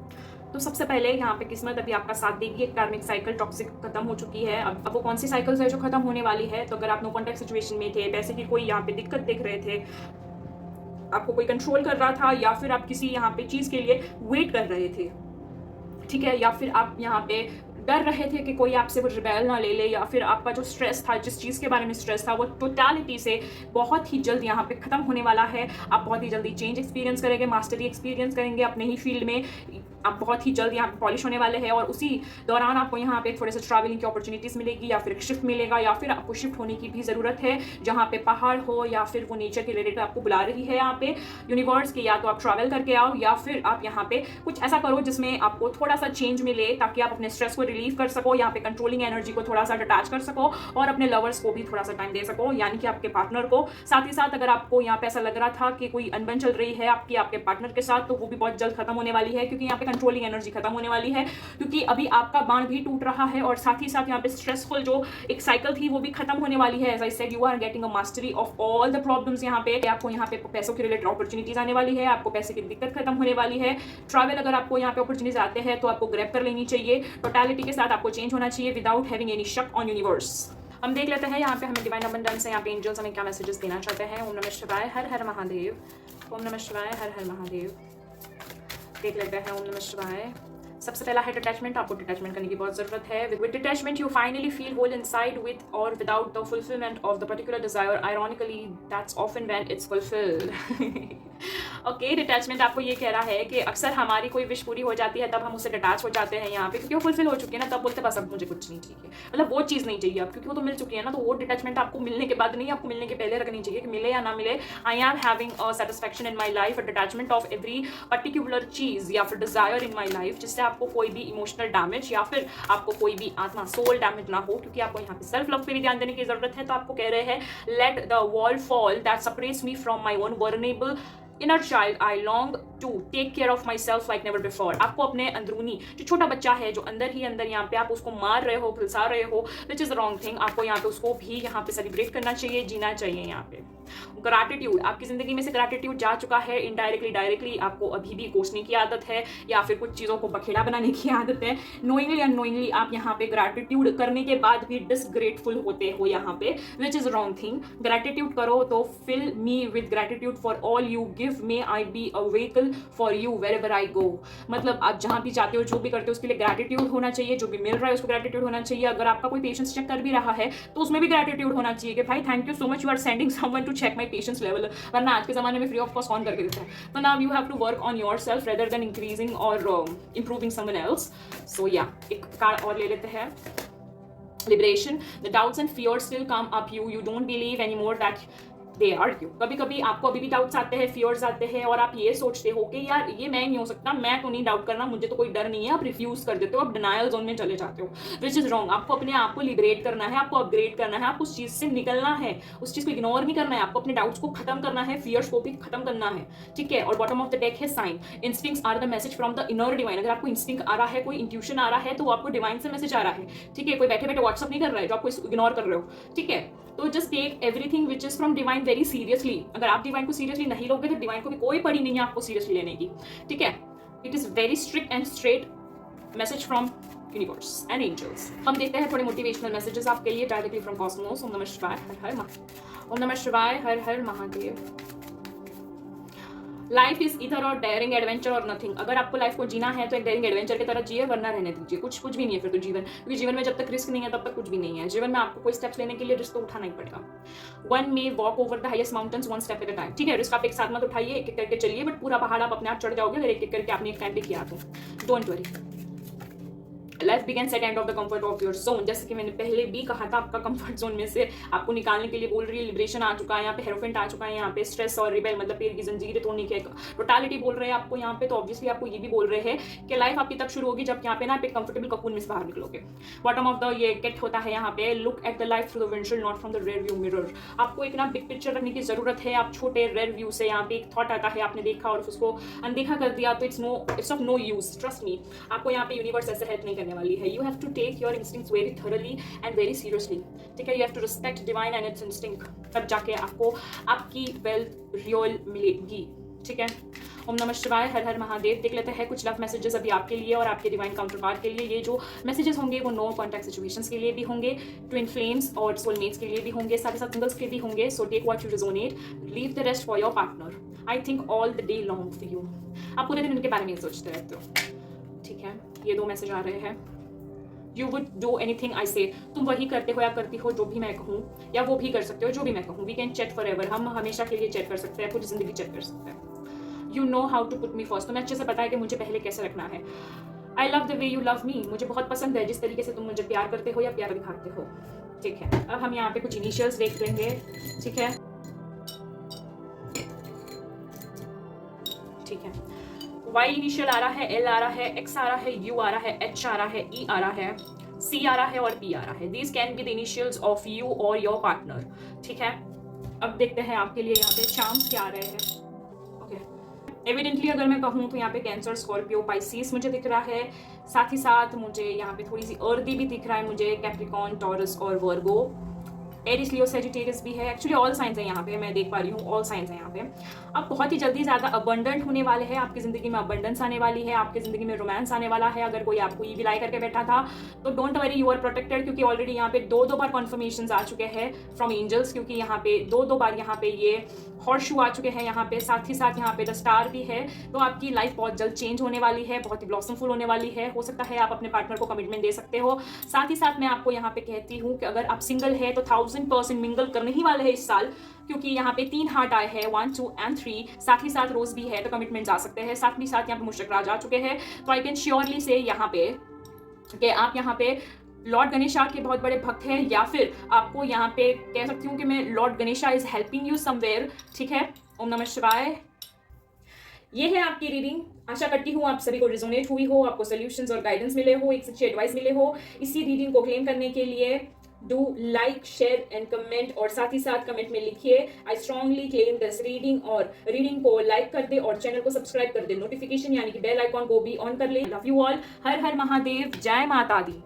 तो सबसे पहले यहाँ पे किस्मत अभी आपका साथ देगी। एक कार्मिक साइकिल टॉक्सिक खत्म हो चुकी है। अब वो कौन सी साइकिल है जो खत्म होने वाली है? तो अगर आप नो कॉन्टैक्ट सिचुएशन में थे, पैसे की कोई यहाँ पे दिक्कत देख रहे थे, आपको कोई कंट्रोल कर रहा था, या फिर आप किसी यहाँ पे चीज के लिए वेट कर रहे थे, ठीक है, या फिर आप यहाँ पे डर रहे थे कि कोई आपसे वो रिबेल ना ले ले, या फिर आपका जो स्ट्रेस था, जिस चीज़ के बारे में स्ट्रेस था, वो टोटलिटी से बहुत ही जल्द यहाँ पे खत्म होने वाला है। आप बहुत ही जल्दी चेंज एक्सपीरियंस करेंगे, मास्टरी एक्सपीरियंस करेंगे अपने ही फील्ड में। आप बहुत ही जल्द यहाँ पे पॉलिश होने वाले हैं, और उसी दौरान आपको यहाँ पे थोड़े से ट्रैवलिंग की अपॉर्चुनिटीज़ मिलेगी, या फिर शिफ्ट मिलेगा, या फिर आपको शिफ्ट होने की भी ज़रूरत है जहाँ पे पहाड़ हो, या फिर वो नेचर के रिलेटेड आपको बुला रही है यहाँ पे यूनिवर्स के। या तो आप ट्रैवल करके आओ, या फिर आप यहाँ पे कुछ ऐसा करो जिसमें आपको थोड़ा सा चेंज मिले, ताकि आप अपने स्ट्रेस को रिलीव कर सको, यहाँ पे कंट्रोलिंग एनर्जी को थोड़ा सा डिटैच कर सको, और अपने लवर्स को भी थोड़ा सा टाइम दे सको, यानी कि आपके पार्टनर को। साथ ही साथ अगर आपको यहाँ पे ऐसा लग रहा था कि कोई अनबन चल रही है आपके पार्टनर के साथ, तो वो भी बहुत जल्द खत्म होने वाली है, क्योंकि यहाँ पे कंट्रोलिंग एनर्जी खत्म होने वाली है, क्योंकि अभी आपका बाण भी टूट रहा है, और साथ ही साथ यहाँ पे स्ट्रेसफुल जो एक साइकिल थी वो भी खत्म होने वाली है। As I said, you are getting a mastery of all the problems. यहाँ पे आपको यहाँ पे पैसों के रिलेटेड अपॉर्चुनिटीज आने वाली है, आपको पैसे की दिक्कत खत्म होने वाली है। ट्रैवल अगर आपको यहाँ पे अपॉर्चुनिटीज आते हैं तो आपको ग्रैब कर लेनी चाहिए। टोटलिटी के साथ आपको चेंज होना चाहिए विदाउट हैविंग एनी शक ऑन यूनिवर्स। हम देख लेते हैं यहाँ पे हमें डिवाइन अबंडेंस है, यहाँ पे एंजल्स हमें क्या मैसेजेस देना चाहते हैं। ओम नमः शिवाय, हर हर महादेव। ओम नमः शिवाय, हर हर महादेव। देख लेते हैं। ओम नमः शिवाय। सबसे पहला है डिटैचमेंट। आपको डिटैचमेंट करने की बहुत जरूरत है। With detachment you finally feel whole inside with और without the fulfilment of the particular desire. Ironically that's often when it's fulfilled. Okay, detachment आपको ये कह रहा है कि अक्सर हमारी कोई विश पूरी हो जाती है, तब हम उससे डिटैच हो जाते हैं यहाँ पे, क्योंकि वो फुलफिल हो चुकी है ना, तब बोलते बस अब मुझे कुछ नहीं चाहिए, मतलब वो चीज़ नहीं चाहिए अब, क्योंकि वो तो मिल चुकी है ना। तो वो डिटैचमेंट आपको मिलने के बाद नहीं, आपको मिलने के पहले रखनी चाहिए कि मिले या ना मिले, I am having a satisfaction in my life, a detachment of every particular चीज़ या फिर डिजायर इन माई लाइफ, जिससे आपको कोई भी इमोशनल डैमेज या फिर आपको कोई भी आत्मा सोल डैमेज ना हो, क्योंकि आपको यहाँ पे सेल्फ लव पे भी ध्यान देने की जरूरत है। तो आपको कह रहे हैं, let the wall fall that separates me from my own vulnerable inner child, I long to take care of myself like never before। आपको अपने अंदरूनी जो छोटा बच्चा है, जो अंदर ही अंदर यहाँ पे आप उसको मार रहे हो, फुलसा रहे हो, विच इज रॉन्ग थिंग। आपको यहाँ पे उसको भी यहाँ पे सेलिब्रेट करना चाहिए, जीना चाहिए। यहाँ पे ग्रैटिट्यूड, आपकी जिंदगी में से ग्रैटिट्यूड जा चुका है, इनडायरेक्टली डायरेक्टली आपको अभी भी कोसने की आदत है, या फिर कुछ चीज़ों को बखेड़ा बनाने की आदत है। नोइंगली अननोइंगली आप यहाँ पे ग्रैटिट्यूड करने के बाद भी डिसग्रेटफुल होते हो यहाँ पे, which is wrong thing. Gratitude करो तो fill me with gratitude for all you give, may I be a vehicle for you wherever I go. मतलब आप जहाँ भी जाते हो, जो भी करते हो, उसके लिए ग्रैटिट्यूड होना चाहिए। जो भी मिल रहा है उसको ग्रैटिट्यूड होना चाहिए। अगर आपका कोई पेशेंस चेक कर भी रहा है तो उसमें भी ग्रैटिट्यूड होना चाहिए कि भाई thank you so much, you are sending someone to check my patience level, वरना आज के जमाने में फ्री ऑफ कॉस्ट कौन करके देता है। तो now you have to work on yourself rather than increasing और इम्प्रूविंग समवन एल्स। सो या एक कार्ड और ले लेते हैं। liberation. The doubts and fears still come up you don't believe anymore that they are you. कभी कभी आपको अभी भी डाउट्स आते हैं, फियर्स आते हैं और आप ये सोचते हो कि यार ये मैं नहीं हो सकता, मैं तो नहीं डाउट करना, मुझे तो कोई डर नहीं है, आप रिफ्यूज कर देते हो, आप डिनायल जोन में चले जाते हो, विच इज रॉन्ग. आपको अपने आप को लिबरेट करना है, आपको अपग्रेड करना है, आपको उस चीज से निकलना है, उस चीज को इग्नोर नहीं करना है, आपको अपने डाउट्स को खत्म करना है, फियर्स को भी खत्म करना है. ठीक है. और बॉटम ऑफ द डेक है sign. Instincts are the message from the inner divine. अगर आपको इंस्टिंक्ट आ रहा है, कोई इंट्यूशन आ रहा है, तो वो आपको डिवाइन से मैसेज आ रहा है. ठीक है. कोई बैठे बैठे व्हाट्सअप नहीं कर रहा है जो आपको इग्नोर कर रहे हो. ठीक है. तो just take everything which is from divine very seriously. अगर आप डिवाइन को सीरियसली नहीं लोगे तो डिवाइन को भी कोई पड़ी नहीं है आपको सीरियसली लेने की. ठीक है. It is very strict and straight message from universe and angels. हम देखते हैं थोड़े मोटिवेशनल मैसेजेस आपके लिए डायरेक्टली फ्रॉम कॉस्मोस. ओम नमः शिवाय, हर हर महादेव. ओम नमः शिवाय, हर हर महादेव. लाइफ इज इधर और डेयरिंग एडवेंचर और नथिंग. अगर आपको लाइफ को जीना है तो एक डेयरिंग एडवेंचर की तरह जिए, वरना रहने दीजिए. कुछ भी नहीं है फिर तो जीवन, क्योंकि जीवन में जब तक रिस्क नहीं है तब तक कुछ भी नहीं है. जीवन में आपको कोई स्टेप्स लेने के लिए रिस्क तो उठाना ही पड़ेगा. One may walk over the highest mountains one step at a time. ठीक है. रिस्क आप एक साथ मत उठाइए, एक एक करके चलिए, बट पूरा पहाड़ आप अपने आप चढ़ जाओगे अगर एक एक करके आपने एक टाइम पे किया तो. Don't worry. Life begins at end of the comfort of your zone. जैसे कि मैंने पहले भी कहा था, आपका कंफर्ट जोन में से आपको निकालने के लिए बोल रही है. लिबरेशन आ चुका है यहाँ पे, हेरोफेंट आ चुका है यहाँ पे, स्ट्रेस और रिबेल मतलब पेड़ की जंजीरें तोड़ने की टोटालिटी बोल रहे हैं आपको यहाँ पे. तो ऑब्वियसली आपको ये भी बोल रहे हैं कि लाइफ आपकी तब शुरू होगी जब यहाँ पे ना आप एक कंफर्टेबल ककून में से बाहर निकलोगे. बॉटम ऑफ द ये गेट होता है यहाँ पे, look at the life through the windshield not from the rear view mirror. आपको एक ना बिग पिक्चर रखने की जरूरत है. आप छोटे रेयर व्यू से यहाँ पे एक थॉट आता है, आपने देखा और उसको अनदेखा कर दिया तो it's of no use. Trust me, आपको यहाँ पे यूनिवर्स ऐसे हेल्प नहीं करने वाली है. You have to take your instincts very thoroughly and very seriously. ठीक है. you have to respect divine and its instinct. तब जाके आपको आपकी वेल्थ रियल मिलेगी. ठीक है. ओम नमः शिवाय, हर हर महादेव. देख लेते हैं कुछ लव मैसेजेस अभी आपके लिए और आपके डिवाइन काउंटरपार्ट के लिए. ये जो मैसेजेस होंगे वो नो कॉन्टैक्ट सिचुएशंस के लिए भी होंगे, ट्विन फ्लेम्स और सोलमेट्स के लिए भी होंगे, साथ ही साथ सिंगल्स के भी होंगे. So take what you resonate, leave the rest for your partner. I think all the day long for you. आप पूरे दिन उनके बारे में सोचते रहते हो. ठीक है. ये दो मैसेज आ रहे हैं. You would do anything I say. तुम वही करते हो या करती हो जो भी मैं कहूँ, या वो भी कर सकते हो जो भी मैं कहूँ. We can chat forever. हम हमेशा के लिए चैट कर सकते हैं, पूरी जिंदगी चैट कर सकते हैं. You know how to put me first. तुम्हें अच्छे से पता है कि मुझे पहले कैसे रखना है. I love the way you love me. मुझे बहुत पसंद है जिस तरीके से तुम मुझे प्यार करते हो या प्यार दिखाते हो. ठीक है. अब हम यहाँ पे कुछ इनिशियल्स देख लेंगे. ठीक है. ठीक है. Y इनिशियल आ रहा है, L आ रहा है, X आ रहा है, U आ रहा है, H आ रहा है, E आ रहा है, C आ रहा है और P आ रहा है. These can be the initials of you or your partner. ठीक है. अब देखते हैं आपके लिए यहाँ पे चार्म्स क्या आ रहे हैं. ओके. एविडेंटली अगर मैं कहूँ तो यहाँ पे कैंसर, स्कॉर्पियो, पाइसिस मुझे दिख रहा है. साथ ही साथ मुझे यहाँ पे थोड़ी सी अर्दी भी दिख रहा है मुझे, कैप्रिकॉन, टॉरस और वर्गो. एरिस, लियो, सेजिटेरियस भी है. एक्चुअली ऑल साइंस है यहाँ पे, मैं देख पा रही हूँ ऑल साइंस है यहाँ पे. अब बहुत ही जल्दी ज़्यादा अबंडेंट होने वाले हैं आपकी ज़िंदगी में. अबंडेंस आने वाली है आपकी ज़िंदगी में. रोमांस आने वाला है. अगर कोई आपको ईविल आई करके बैठा था तो don't worry, you are protected. क्योंकि ऑलरेडी यहाँ पे दो बार कन्फर्मेशन आ चुके हैं फ्रॉम एंजल्स. क्योंकि यहाँ पे दो बार यहाँ पे ये हॉर्स शू आ चुके हैं यहाँ पे. साथ ही साथ यहाँ पे द स्टार भी है. तो आपकी लाइफ बहुत जल्द चेंज होने वाली है, बहुत ही ब्लॉसमफुल होने वाली है. हो सकता है आप अपने पार्टनर को कमिटमेंट दे सकते हो. साथ ही साथ मैं आपको यहाँ पे कहती हूँ कि अगर आप सिंगल है तो 1000% मिंगल करने ही वाले हैं इस साल. क्योंकि यहाँ पे 3 हार्ट आए हैं, 1, 2 and 3. साथ ही साथ रोज भी है तो कमिटमेंट्स आ सकते हैं. साथ ही साथ यहाँ पे मुश्किल राज आ चुके हैं. तो आई कैन श्योरली से यहाँ पे कि आप यहाँ पे लॉर्ड गणेशा के बहुत बड़े भक्त हैं, या फिर आपको यहाँ पे कह सकती हूँ कि मैं Lord Ganesha is helping you somewhere. ठीक है. ओम नमः शिवाय. ये है आपकी रीडिंग. आशा करती हूँ आप सभी को रिजोनेट हुई हो, आपको सोल्यूशंस और गाइडेंस मिले हो, एक अच्छी एडवाइस मिले हो. इसी रीडिंग को क्लेम करने के लिए do like, share and comment, और साथ ही साथ कमेंट में लिखिए आई स्ट्रांगली क्लेम दिस रीडिंग, और रीडिंग को लाइक कर दे और चैनल को सब्सक्राइब कर दे. नोटिफिकेशन यानी कि बेल आइकॉन को भी ऑन कर ले. Love you all. हर हर महादेव. जय माता दी.